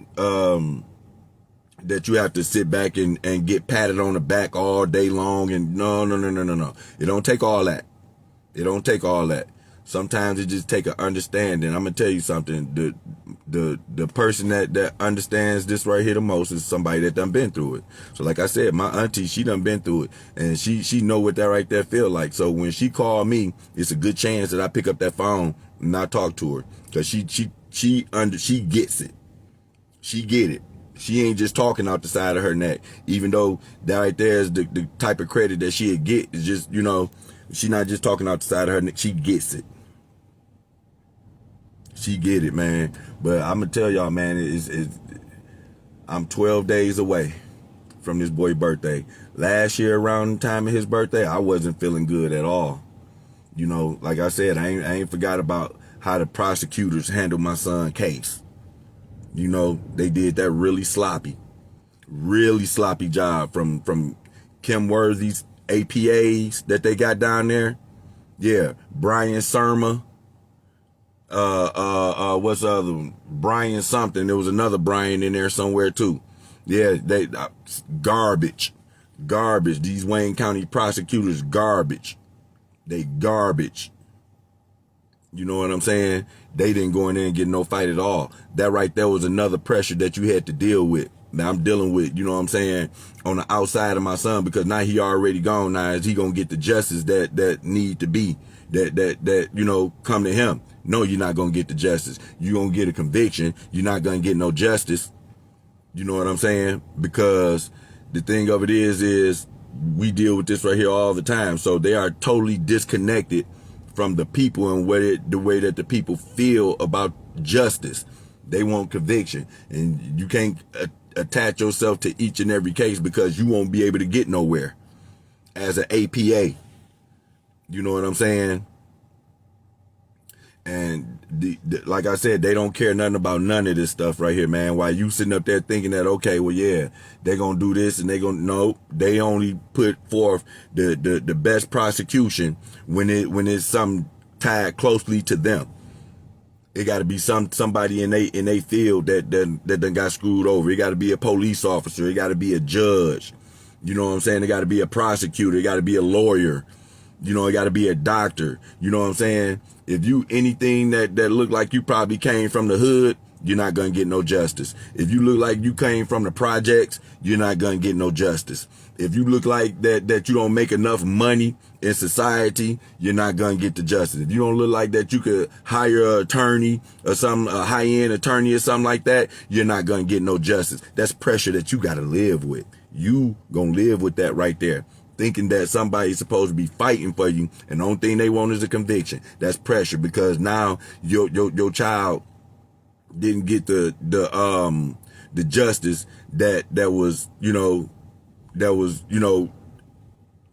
Speaker 1: you have to sit back and get patted on the back all day long. And no. It don't take all that. It don't take all that. Sometimes it just take an understanding. I'm gonna tell you something. The person that understands this right here the most is somebody that done been through it. So like I said, my auntie, she done been through it, and she know what that right there feel like. So when she called me, it's a good chance that I pick up that phone and I talk to her, because she gets it. She get it. She ain't just talking out the side of her neck. Even though that right there is the type of credit that she'd get. Is just, you know, she not just talking out the side of her neck. She gets it. She get it, man. But I'm gonna tell y'all, man, I'm 12 days away from this boy's birthday. Last year around the time of his birthday, I wasn't feeling good at all. You know, like I said, I ain't forgot about how the prosecutors handled my son's case. You know, they did that really sloppy job from Kim Worthy's APAs that they got down there. Yeah, Brian Surma. What's the other one? Brian something. There was another Brian in there somewhere too. Yeah, they garbage. These Wayne County prosecutors, garbage. They garbage. You know what I'm saying? They didn't go in there and get no fight at all. That right there was another pressure that you had to deal with. That I'm dealing with, you know what I'm saying, on the outside of my son, because now he already gone. Now is he gonna get the justice that need to be, that you know, come to him? No, you're not gonna get the justice. You're gonna get a conviction. You're not gonna get no justice. You know what I'm saying? Because the thing of it is we deal with this right here all the time. So they are totally disconnected from the people and the way that the people feel about justice. They want conviction, and you can't attach yourself to each and every case because you won't be able to get nowhere as an APA. You know what I'm saying? And like I said, they don't care nothing about none of this stuff right here, man. While you sitting up there thinking that, okay, well, yeah, they're going to do this and no, they only put forth the best prosecution when it's something tied closely to them. It got to be somebody in they field that done got screwed over. It got to be a police officer. It got to be a judge. You know what I'm saying? It got to be a prosecutor. It got to be a lawyer. You know, it got to be a doctor. You know what I'm saying? If you anything that look like you probably came from the hood, you're not going to get no justice. If you look like you came from the projects, you're not going to get no justice. If you look like that you don't make enough money in society, you're not going to get the justice. If you don't look like that you could hire an attorney or a high-end attorney or something like that, you're not going to get no justice. That's pressure that you got to live with. You going to live with that right there. Thinking that somebody's supposed to be fighting for you, and the only thing they want is a conviction. That's pressure, because now your child didn't get the justice that was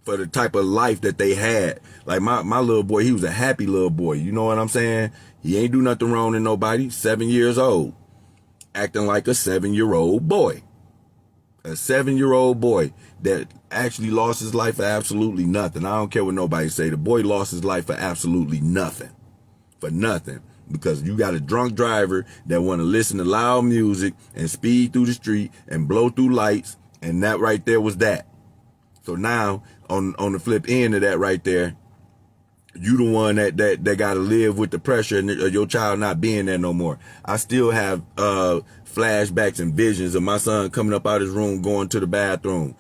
Speaker 1: for the type of life that they had. Like my little boy, he was a happy little boy. You know what I'm saying? He ain't do nothing wrong to nobody. 7 years old. acting like a 7-year-old boy. A 7-year-old boy that actually lost his life for absolutely nothing. I don't care what nobody say. The boy lost his life for absolutely nothing. For nothing. Because you got a drunk driver that want to listen to loud music and speed through the street and blow through lights. And that right there was that. So now, on the flip end of that right there, you the one that got to live with the pressure of your child not being there no more. I still have flashbacks and visions of my son coming up out his room, going to the bathroom.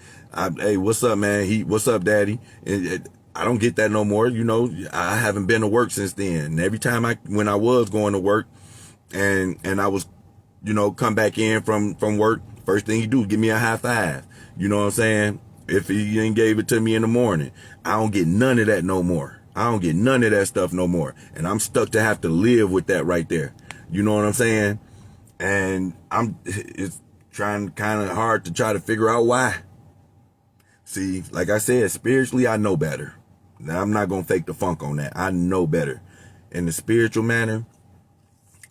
Speaker 1: Hey, what's up, man? What's up, daddy? And I don't get that no more. You know, I haven't been to work since then. And every time when I was going to work and I was, you know, come back in from work, first thing he do, give me a high five. You know what I'm saying? If he ain't gave it to me in the morning, I don't get none of that no more. I don't get none of that stuff no more. And I'm stuck to have to live with that right there. You know what I'm saying? And it's trying kind of hard to try to figure out why. See, like I said, spiritually, I know better. Now, I'm not going to fake the funk on that. I know better. In the spiritual manner,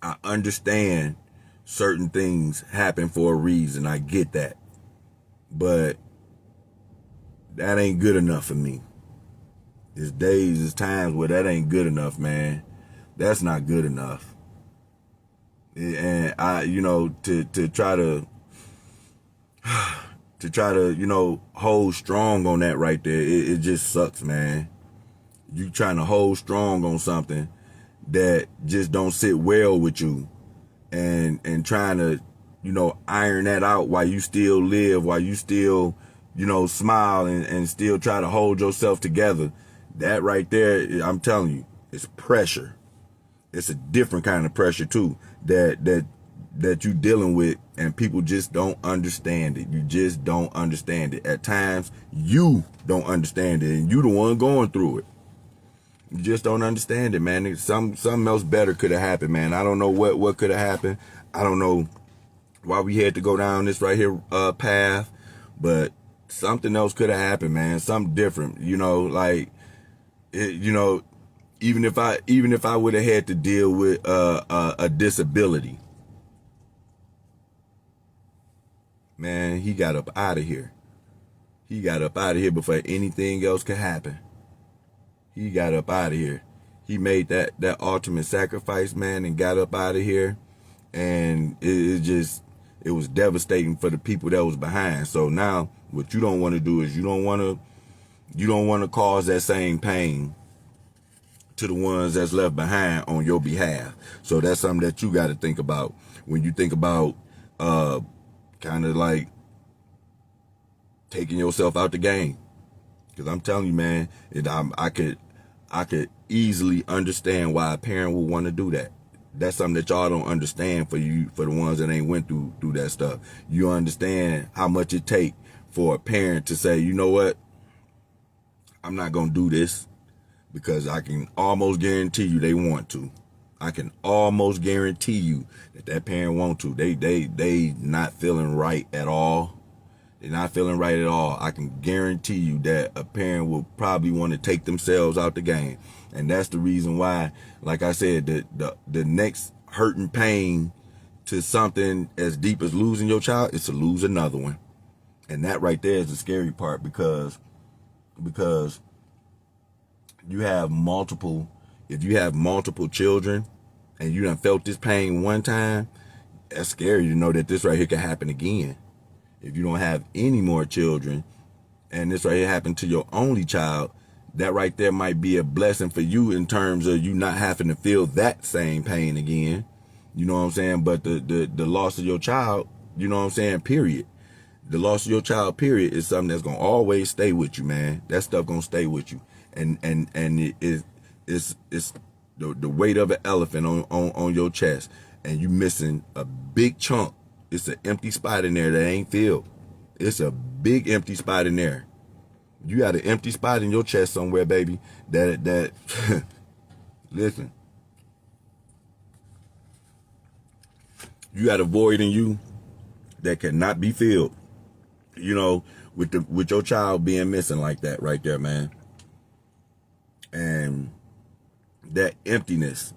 Speaker 1: I understand certain things happen for a reason. I get that. But that ain't good enough for me. There's days, there's times where that ain't good enough, man. That's not good enough. And I, you know, to try to, you know, hold strong on that right there, it just sucks, man. You trying to hold strong on something that just don't sit well with you, and trying to, you know, iron that out while you still live, while you still, you know, smile and still try to hold yourself together. That right there, I'm telling you, it's pressure. It's a different kind of pressure too that you dealing with, and people just don't understand it. You just don't understand it. At times, you don't understand it, and you the one going through it. You just don't understand it, man. Something else better could have happened, man. I don't know what could have happened. I don't know why we had to go down this right here path, but something else could have happened, man. Something different, you know, like. You know, even if I would have had to deal with a disability, man, he got up out of here. He got up out of here before anything else could happen. He got up out of here. He made that ultimate sacrifice, man, and got up out of here. And it was devastating for the people that was behind. So now what you don't want to do is you don't want to cause that same pain to the ones that's left behind on your behalf. So that's something that you got to think about when you think about kind of like taking yourself out the game. Because I'm telling you, man, I could easily understand why a parent would want to do that. That's something that y'all don't understand for the ones that ain't went through that stuff. You understand how much it take for a parent to say, you know what, I'm not going to do this, because I can almost guarantee you they want to. I can almost guarantee you that parent want to. They not feeling right at all. They're not feeling right at all. I can guarantee you that a parent will probably want to take themselves out the game. And that's the reason why, like I said, the next hurting pain to something as deep as losing your child is to lose another one. And that right there is the scary part, because you have multiple, if you have multiple children and you done felt this pain one time, that's scary to know that this right here can happen again. If you don't have any more children and this right here happened to your only child, that right there might be a blessing for you in terms of you not having to feel that same pain again. You know what I'm saying? But the loss of your child, you know what I'm saying, period. The loss of your child, period, is something that's going to always stay with you, man. That stuff going to stay with you. And it's the weight of an elephant on your chest, and you missing a big chunk. It's an empty spot in there that ain't filled. It's a big empty spot in there. You got an empty spot in your chest somewhere, baby. That listen. You got a void in you that cannot be filled. You know, with your child being missing like that right there, man. And that emptiness,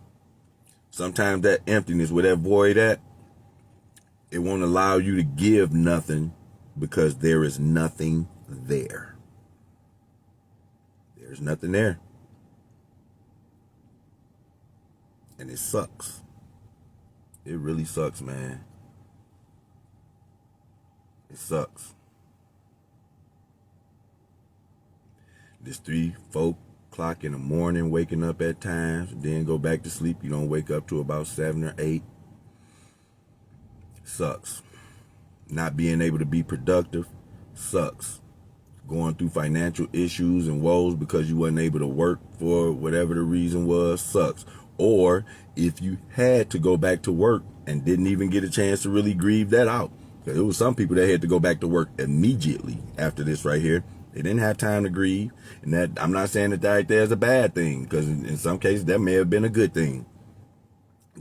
Speaker 1: sometimes that emptiness, where that void at, It won't allow you to give nothing because there is nothing there. There's nothing there. And it sucks. It really sucks, man. It sucks. This 3, 4 o'clock in the morning, waking up at times, then go back to sleep. You don't wake up to about 7 or 8. Sucks. Not being able to be productive sucks. Going through financial issues and woes because you wasn't able to work for whatever the reason was sucks. Or if you had to go back to work and didn't even get a chance to really grieve that out. Because there was some people that had to go back to work immediately after this right here. They didn't have time to grieve. And that, I'm not saying that right there is a bad thing, because in some cases that may have been a good thing.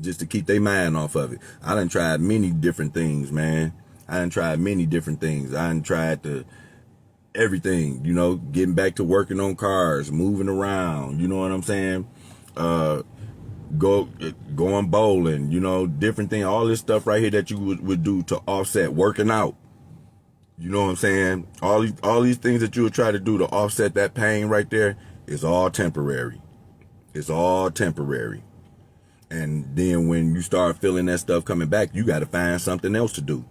Speaker 1: Just to keep their mind off of it. I done tried many different things, man. I done tried many different things. I done tried everything, you know, getting back to working on cars, moving around, you know what I'm saying? Going bowling, you know, different thing, all this stuff right here that you would do to offset working out. You know what I'm saying? All these things that you would try to do to offset that pain right there is all temporary. It's all temporary. And then when you start feeling that stuff coming back, you got to find something else to do.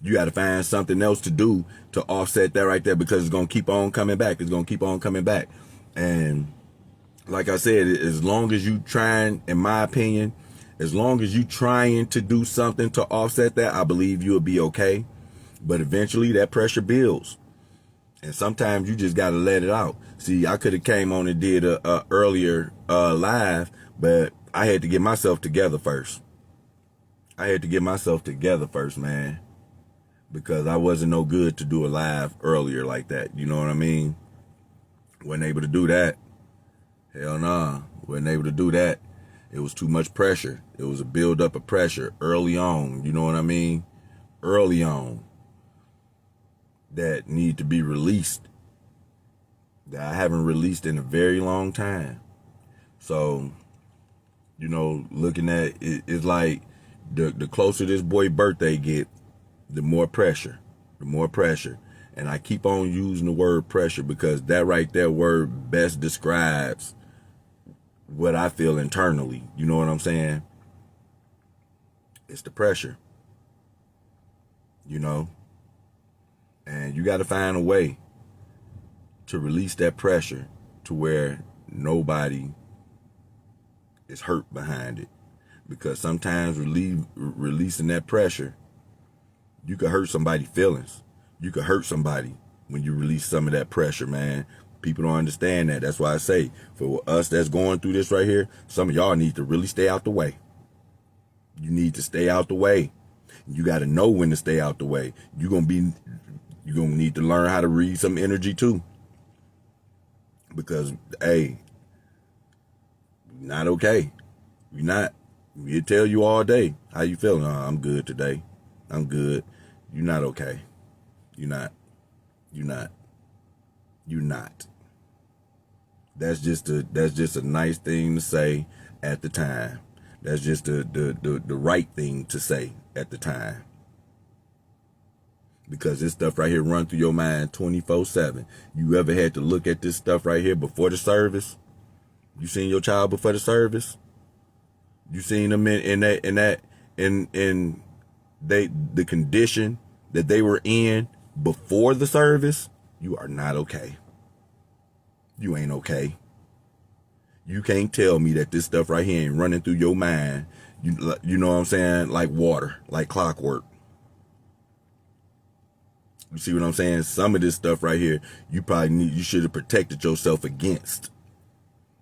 Speaker 1: You got to find something else to do to offset that right there, because it's going to keep on coming back. It's going to keep on coming back. And like I said, as long as you trying, in my opinion, as long as you trying to do something to offset that, I believe you'll be okay. But eventually that pressure builds. And sometimes you just got to let it out. See, I could have came on and did a earlier live, but I had to get myself together first. Man. Because I wasn't no good to do a live earlier like that. You know what I mean? Wasn't able to do that. Hell nah. Wasn't able to do that. It was too much pressure. It was a buildup of pressure early on. You know what I mean? Early on. That need to be released. That I haven't released in a very long time. So, you know, looking at it, it's like the closer this boy birthday get, the more pressure. And I keep on using the word pressure because that right there word best describes what I feel internally. You know what I'm saying? It's the pressure. You know? And you got to find a way to release that pressure to where nobody is hurt behind it. Because sometimes releasing that pressure, you could hurt somebody's feelings. You could hurt somebody when you release some of that pressure, man. People don't understand that. That's why I say, for us that's going through this right here, some of y'all need to really stay out the way. You need to stay out the way. You got to know when to stay out the way. You're going to need to learn how to read some energy too. Because, hey, not okay. You're not. We'll tell you all day, how you feeling? Oh, I'm good today. I'm good. You're not okay. You're not. That's just a nice thing to say at the time. That's just the right thing to say at the time. Because this stuff right here run through your mind 24/7. You ever had to look at this stuff right here before the service? You seen your child before the service? You seen them in the condition that they were in before the service? You are not okay. You ain't okay. You can't tell me that this stuff right here ain't running through your mind. You know what I'm saying? Like water, like clockwork. You see what I'm saying? Some of this stuff right here, you should have protected yourself against.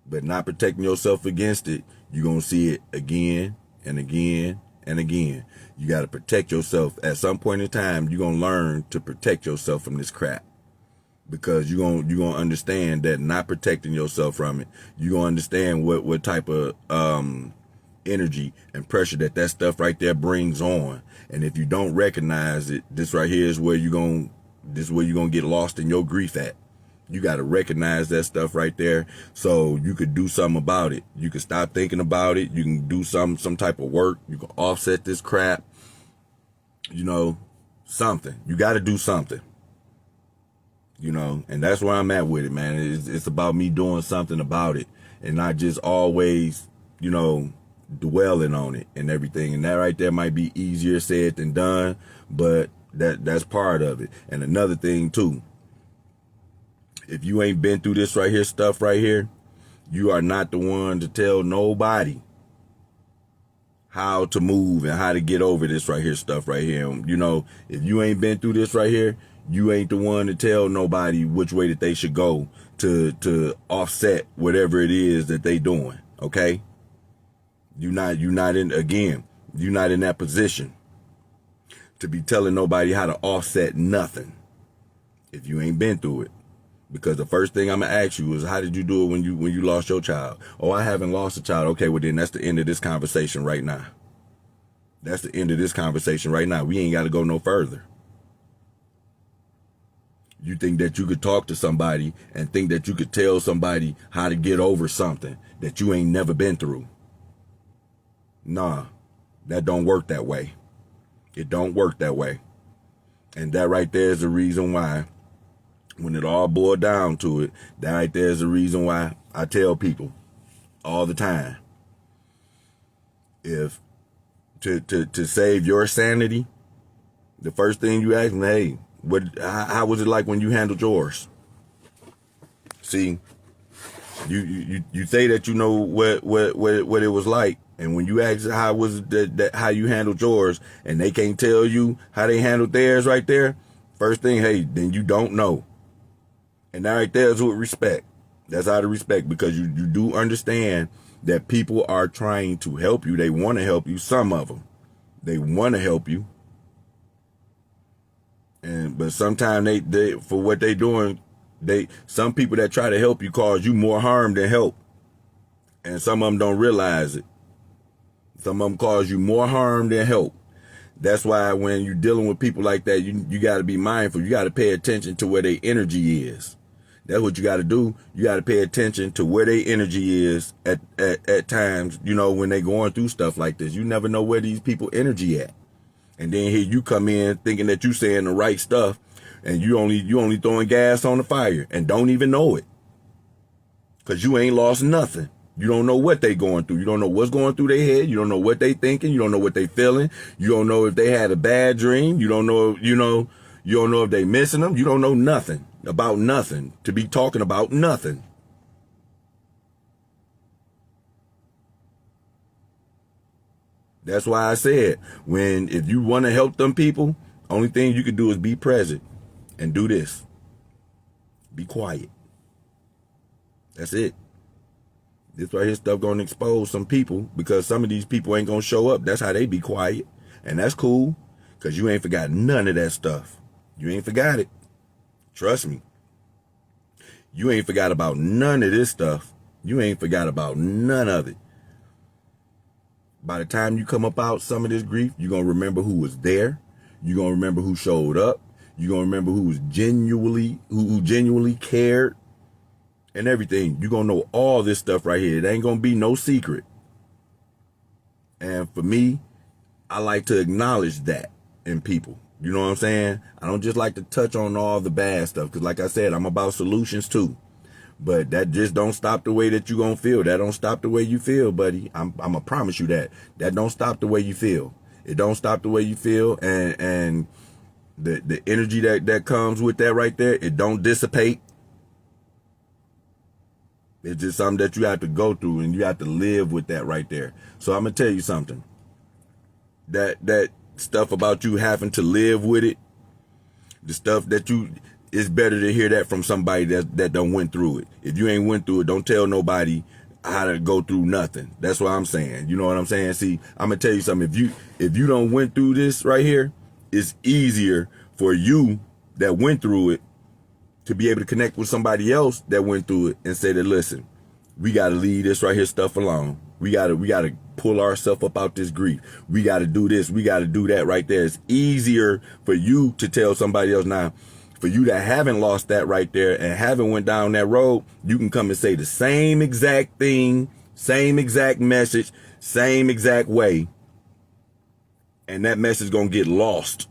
Speaker 1: But not protecting yourself against it, you're going to see it again and again and again. You got to protect yourself. At some point in time, you're going to learn to protect yourself from this crap. Because you're going to understand that not protecting yourself from it, you're going to understand what type of energy and pressure that stuff right there brings on. And if you don't recognize it, this right here is where you're going to get lost in your grief at. You got to recognize that stuff right there so you could do something about it. You can stop thinking about it. You can do some type of work. You can offset this crap. you know, something. You got to do something. You know, and that's where I'm at with it, man. It's about me doing something about it and not just always, you know, dwelling on it and everything. And that right there might be easier said than done, but that's part of it. And another thing too, if you ain't been through this right here, stuff right here, you are not the one to tell nobody how to move and how to get over this right here, stuff right here. You know, if you ain't been through this right here, you ain't the one to tell nobody which way that they should go to offset whatever it is that they doing. Okay. You're not in that position to be telling nobody how to offset nothing if you ain't been through it. Because the first thing I'm gonna ask you is, how did you do it when you lost your child? Oh, I haven't lost a child. Okay, well then that's the end of this conversation right now. That's the end of this conversation right now. We ain't got to go no further. You think that you could talk to somebody and think that you could tell somebody how to get over something that you ain't never been through. Nah, that don't work that way. It don't work that way. And that right there is the reason why, when it all boiled down to it, that right there is the reason why I tell people all the time, if to save your sanity, the first thing you ask me, hey, how was it like when you handled yours? See, you say that you know what it was like, and when you ask how was it how you handled yours, and they can't tell you how they handled theirs right there, first thing, hey, then you don't know. And that right there is with respect. That's out of respect, because you do understand that people are trying to help you. They want to help you. Some of them, they want to help you. But sometimes they for what they doing, some people that try to help you cause you more harm than help. And some of them don't realize it. Some of them cause you more harm than help. That's why when you're dealing with people like that, you got to be mindful. You got to pay attention to where their energy is. That's what you got to do. You got to pay attention to where their energy is at times, you know, when they going through stuff like this. You never know where these people energy at. And then here you come in thinking that you saying the right stuff, and you only throwing gas on the fire and don't even know it. Cause you ain't lost nothing. You don't know what they going through. You don't know what's going through their head. You don't know what they thinking. You don't know what they feeling. You don't know if they had a bad dream. You don't know, you don't know if they missing them. You don't know nothing about nothing to be talking about nothing. That's why I said, if you want to help them people, only thing you can do is be present and do this. Be quiet. That's it. This right here stuff going to expose some people, because some of these people ain't going to show up. That's how they be quiet. And that's cool, because you ain't forgot none of that stuff. You ain't forgot it. Trust me. You ain't forgot about none of this stuff. You ain't forgot about none of it. By the time you come up out some of this grief, you're going to remember who was there. You're going to remember who showed up. You're going to remember who genuinely cared and everything. You're going to know all this stuff right here. It ain't going to be no secret. And for me, I like to acknowledge that in people. You know what I'm saying? I don't just like to touch on all the bad stuff, because like I said, I'm about solutions too. But that just don't stop the way that you gonna feel. That don't stop the way you feel, buddy. I'm gonna promise you that. That don't stop the way you feel. It don't stop the way you feel, and the energy that comes with that right there, it don't dissipate. It's just something that you have to go through, and you have to live with that right there. So I'm gonna tell you something. That stuff about you having to live with it, the stuff that it's better to hear that from somebody that done went through it. If you ain't went through it, don't tell nobody how to go through nothing. That's what I'm saying. You know what I'm saying? See, I'm gonna tell you something. If you don't went through this right here, it's easier for you that went through it to be able to connect with somebody else that went through it and say that, listen, we gotta leave this right here stuff alone. We gotta pull ourselves up out this grief. We gotta do this. We gotta do that right there. It's easier for you to tell somebody else. Now, for you that haven't lost that right there and haven't went down that road, you can come and say the same exact thing, same exact message, same exact way, And that message gonna get lost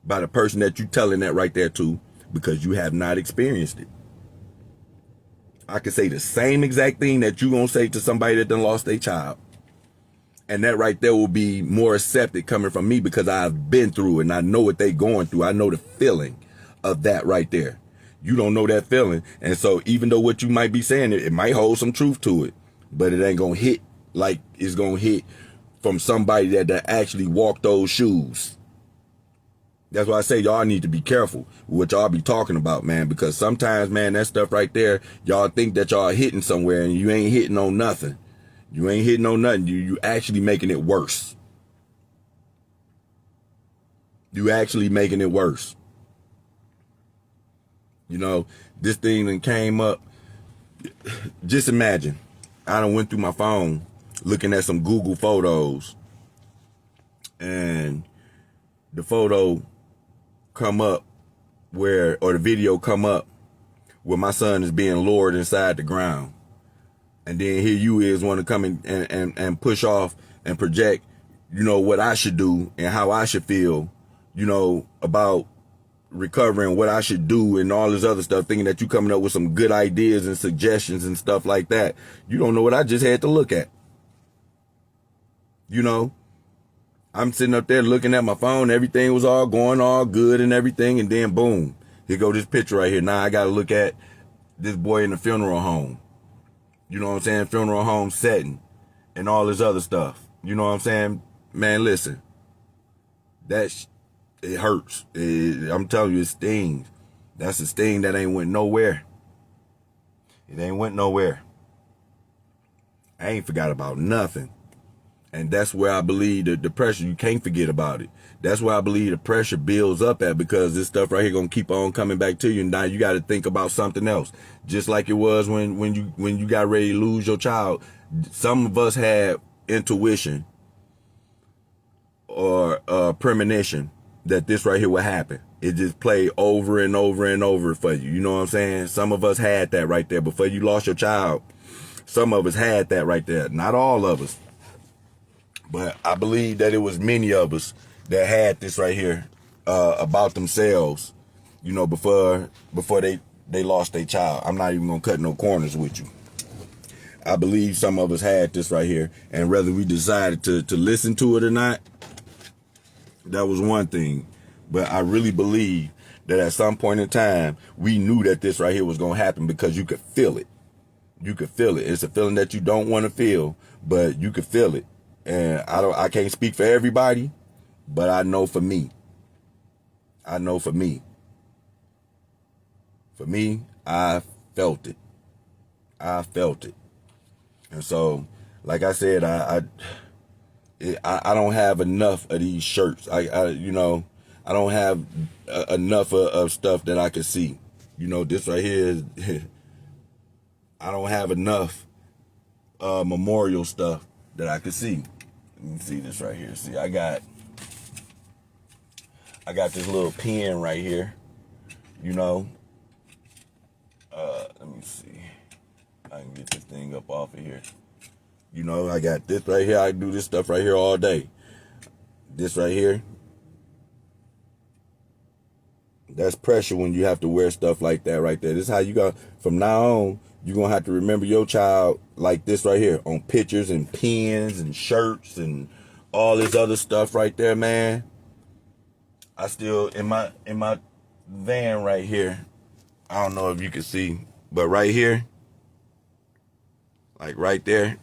Speaker 1: by the person that you telling that right there to, because you have not experienced it. I could say the same exact thing that you gonna say to somebody that done lost their child. And that right there will be more accepted coming from me, because I've been through it and I know what they going through. I know the feeling of that right there. You don't know that feeling. And so even though what you might be saying, it might hold some truth to it, but it ain't gonna hit like it's gonna hit from somebody that actually walked those shoes. That's why I say y'all need to be careful what y'all be talking about, man, because sometimes, man, that stuff right there, y'all think that y'all hitting somewhere and you ain't hitting on nothing. You ain't hitting on nothing. You actually making it worse. You actually making it worse. You know, this thing that came up. Just imagine, I done went through my phone looking at some Google photos, and the photo come up or the video come up where my son is being lowered inside the ground. And then here you is want to come in and push off and project, you know, what I should do and how I should feel, you know, about recovering, what I should do and all this other stuff, thinking that you coming up with some good ideas and suggestions and stuff like that. You don't know what I just had to look at. You know, I'm sitting up there looking at my phone. Everything was all going all good and everything. And then boom, here go this picture right here. Now I got to look at this boy in the funeral home. You know what I'm saying? Funeral home setting and all this other stuff. You know what I'm saying? Man, listen, it hurts. I'm telling you, it stings. That's a sting that ain't went nowhere. It ain't went nowhere. I ain't forgot about nothing. And that's where I believe the pressure, you can't forget about it. That's where I believe the pressure builds up at, because this stuff right here gonna keep on coming back to you. And now you got to think about something else. Just like it was when you got ready to lose your child. Some of us had intuition or premonition that this right here would happen. It just played over and over and over for you. You know what I'm saying? Some of us had that right there before you lost your child. Some of us had that right there. Not all of us. But I believe that it was many of us that had this right here about themselves, you know, before they lost their child. I'm not even going to cut no corners with you. I believe some of us had this right here. And whether we decided to listen to it or not, that was one thing. But I really believe that at some point in time, we knew that this right here was going to happen, because you could feel it. You could feel it. It's a feeling that you don't want to feel, but you could feel it. And I can't speak for everybody, but I know for me. I know for me. For me, I felt it. I felt it. And so, like I said, I don't have enough of these shirts. I don't have enough of stuff that I can see. You know, this right here is, I don't have enough memorial stuff that I could see. Let me see this right here. See, I got this little pen right here. You know, let me see. I can get this thing up off of here. You know, I got this right here. I do this stuff right here all day. This right here. That's pressure when you have to wear stuff like that right there. This is how you got, from now on, you're going to have to remember your child like this right here, on pictures and pens and shirts and all this other stuff right there, man. I still, in my van right here, I don't know if you can see, but right here, like right there,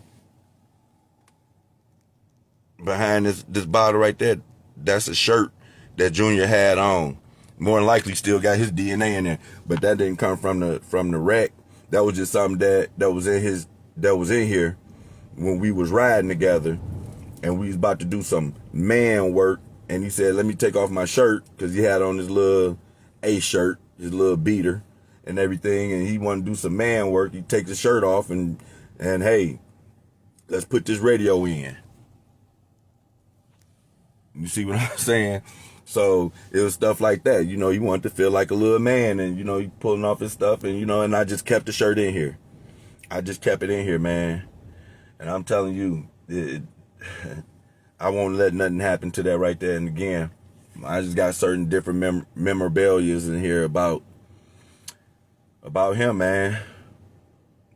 Speaker 1: behind this bottle right there, that's a shirt that Junior had on. More than likely still got his DNA in there, but that didn't come from the wreck. That was just something that was in here when we was riding together, and we was about to do some man work, and he said, let me take off my shirt, because he had on his little A shirt, his little beater and everything, and he wanted to do some man work. He takes his shirt off and hey, let's put this radio in. You see what I'm saying? So it was stuff like that. You know, he wanted to feel like a little man, and, you know, he pulling off his stuff, and, you know, and I just kept the shirt in here. I just kept it in here, man. And I'm telling you, I won't let nothing happen to that right there. And again, I just got certain different memorabilias in here about him, man.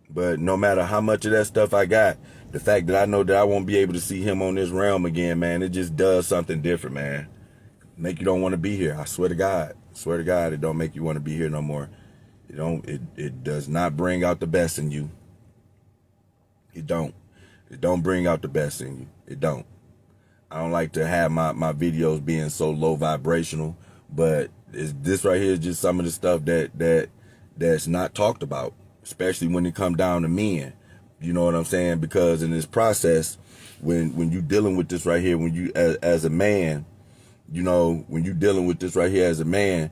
Speaker 1: But no matter how much of that stuff I got, the fact that I know that I won't be able to see him on this realm again, man, it just does something different, man. Make you don't want to be here. I swear to God. I swear to God, it don't make you want to be here no more. It does not bring out the best in you. It don't. It don't bring out the best in you. It don't. I don't like to have my videos being so low vibrational, but this right here is just some of the stuff that's not talked about, especially when it come down to men. You know what I'm saying? Because in this process, when you dealing with this right here, when you as a man, you know, when you dealing with this right here as a man,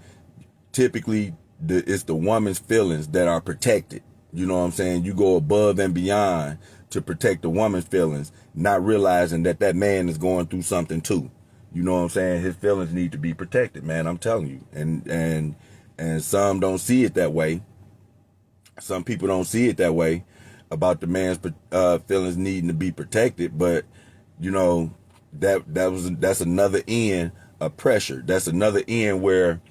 Speaker 1: typically it's the woman's feelings that are protected. You know what I'm saying? You go above and beyond to protect the woman's feelings, not realizing that man is going through something too. You know what I'm saying? His feelings need to be protected, man. I'm telling you. And some don't see it that way. Some people don't see it that way about the man's feelings needing to be protected. But you know, that's another end of pressure. That's another end where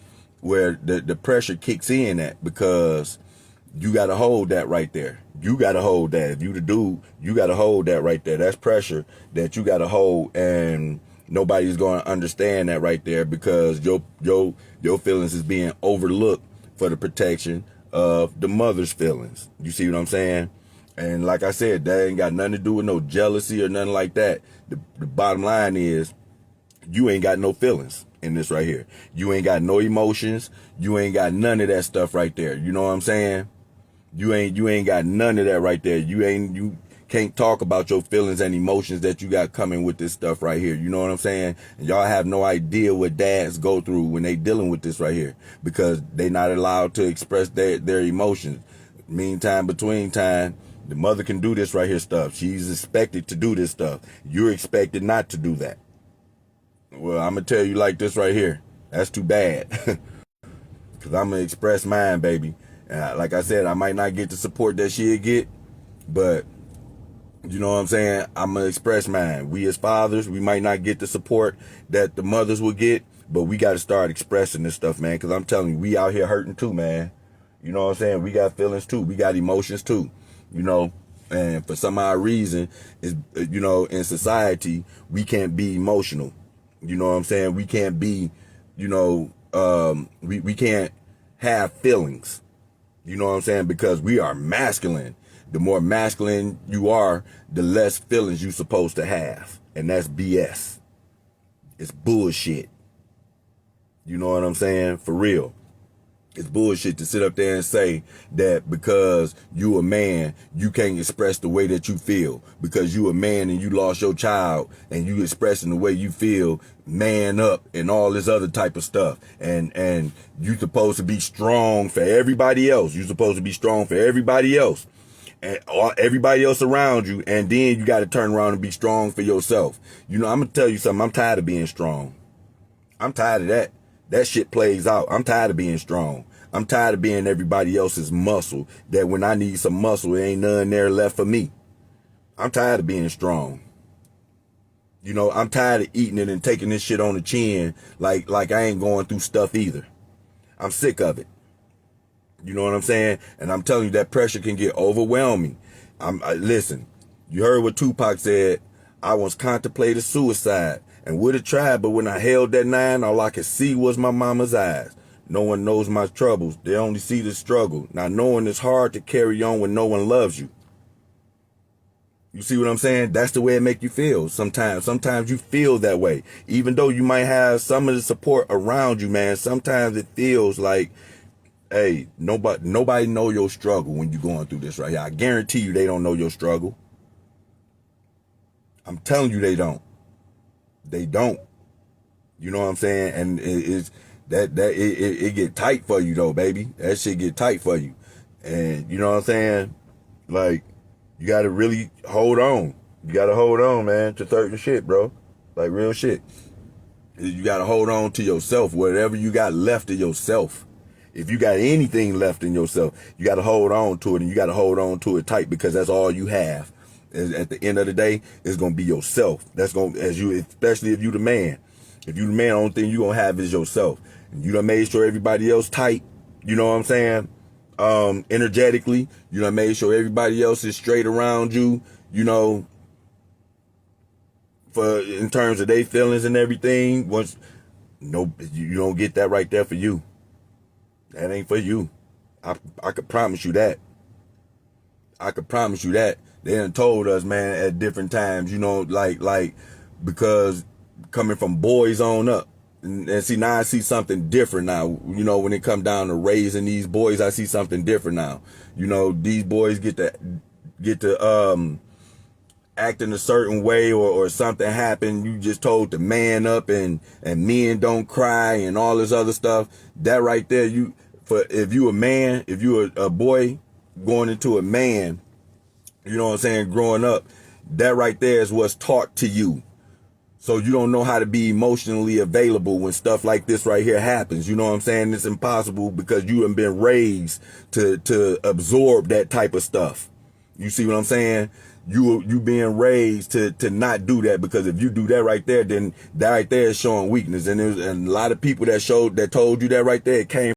Speaker 1: the pressure kicks in at, because you got to hold that right there. You got to hold that. If you the dude, you got to hold that right there. That's pressure that you got to hold, and nobody's going to understand that right there, because your feelings is being overlooked for the protection of the mother's feelings. You see what I'm saying? And like I said, that ain't got nothing to do with no jealousy or nothing like that. The bottom line is, you ain't got no feelings in this right here. You ain't got no emotions. You ain't got none of that stuff right there. You know what I'm saying? You ain't got none of that right there. You can't talk about your feelings and emotions that you got coming with this stuff right here. You know what I'm saying? And y'all have no idea what dads go through when they dealing with this right here, because they not allowed to express their emotions. Meantime, between time, the mother can do this right here stuff. She's expected to do this stuff. You're expected not to do that. Well, I'm going to tell you like this right here. That's too bad. Because I'm going to express mine, baby. And like I said, I might not get the support that she'll get, but you know what I'm saying? I'm going to express mine. We as fathers, we might not get the support that the mothers will get, but we got to start expressing this stuff, man. Because I'm telling you, we out here hurting too, man. You know what I'm saying? We got feelings too. We got emotions too, you know. And for some odd reason, is you know, in society, we can't be emotional. You know what I'm saying? We can't be, you know, we can't have feelings. You know what I'm saying? Because we are masculine. The more masculine you are, the less feelings you're supposed to have. And that's BS. It's bullshit. You know what I'm saying? For real. It's bullshit to sit up there and say that because you a man, you can't express the way that you feel. Because you a man and you lost your child and you expressing the way you feel, man up and all this other type of stuff. And you supposed to be strong for everybody else. You supposed to be strong for everybody else. And everybody else around you. And then you got to turn around and be strong for yourself. You know, I'm going to tell you something. I'm tired of being strong. I'm tired of that. That shit plays out. I'm tired of being strong. I'm tired of being everybody else's muscle, that when I need some muscle, there ain't none there left for me. I'm tired of being strong. You know, I'm tired of eating it and taking this shit on the chin like I ain't going through stuff either. I'm sick of it. You know what I'm saying? And I'm telling you, that pressure can get overwhelming. Listen, you heard what Tupac said. I once contemplated suicide and would have tried, but when I held that 9, all I could see was my mama's eyes. No one knows my troubles. They only see the struggle. Now, knowing it's hard to carry on when no one loves you. You see what I'm saying? That's the way it make you feel. Sometimes you feel that way. Even though you might have some of the support around you, man, sometimes it feels like, hey, nobody know your struggle when you're going through this right here. I guarantee you they don't know your struggle. I'm telling you they don't. They don't. You know what I'm saying? And it get tight for you though, baby. That shit get tight for you. And you know what I'm saying? Like, you gotta really hold on. You gotta hold on, man, to certain shit, bro. Like real shit. You gotta hold on to yourself, whatever you got left of yourself. If you got anything left in yourself, you gotta hold on to it, and you gotta hold on to it tight, because that's all you have. At the end of the day, it's gonna be yourself. That's gonna, especially if you the man. If you the man, the only thing you gonna have is yourself. And you done made sure everybody else tight. You know what I'm saying? Energetically, you done made sure everybody else is straight around you. You know, for in terms of their feelings and everything. Once, no, you don't get that right there for you. That ain't for you. I could promise you that. I could promise you that. They done told us, man, at different times, you know, like, because coming from boys on up. And see, now I see something different now. You know, when it come down to raising these boys, I see something different now. You know, these boys get to act in a certain way, or something happened. You just told to man up, and men don't cry and all this other stuff. That right there, if you a man, if you a boy going into a man, you know what I'm saying, growing up, that right there is what's taught to you. So you don't know how to be emotionally available when stuff like this right here happens. You know what I'm saying? It's impossible because you have been raised to absorb that type of stuff. You see what I'm saying? You being raised to not do that, because if you do that right there, then that right there is showing weakness. And a lot of people that told you that right there, it came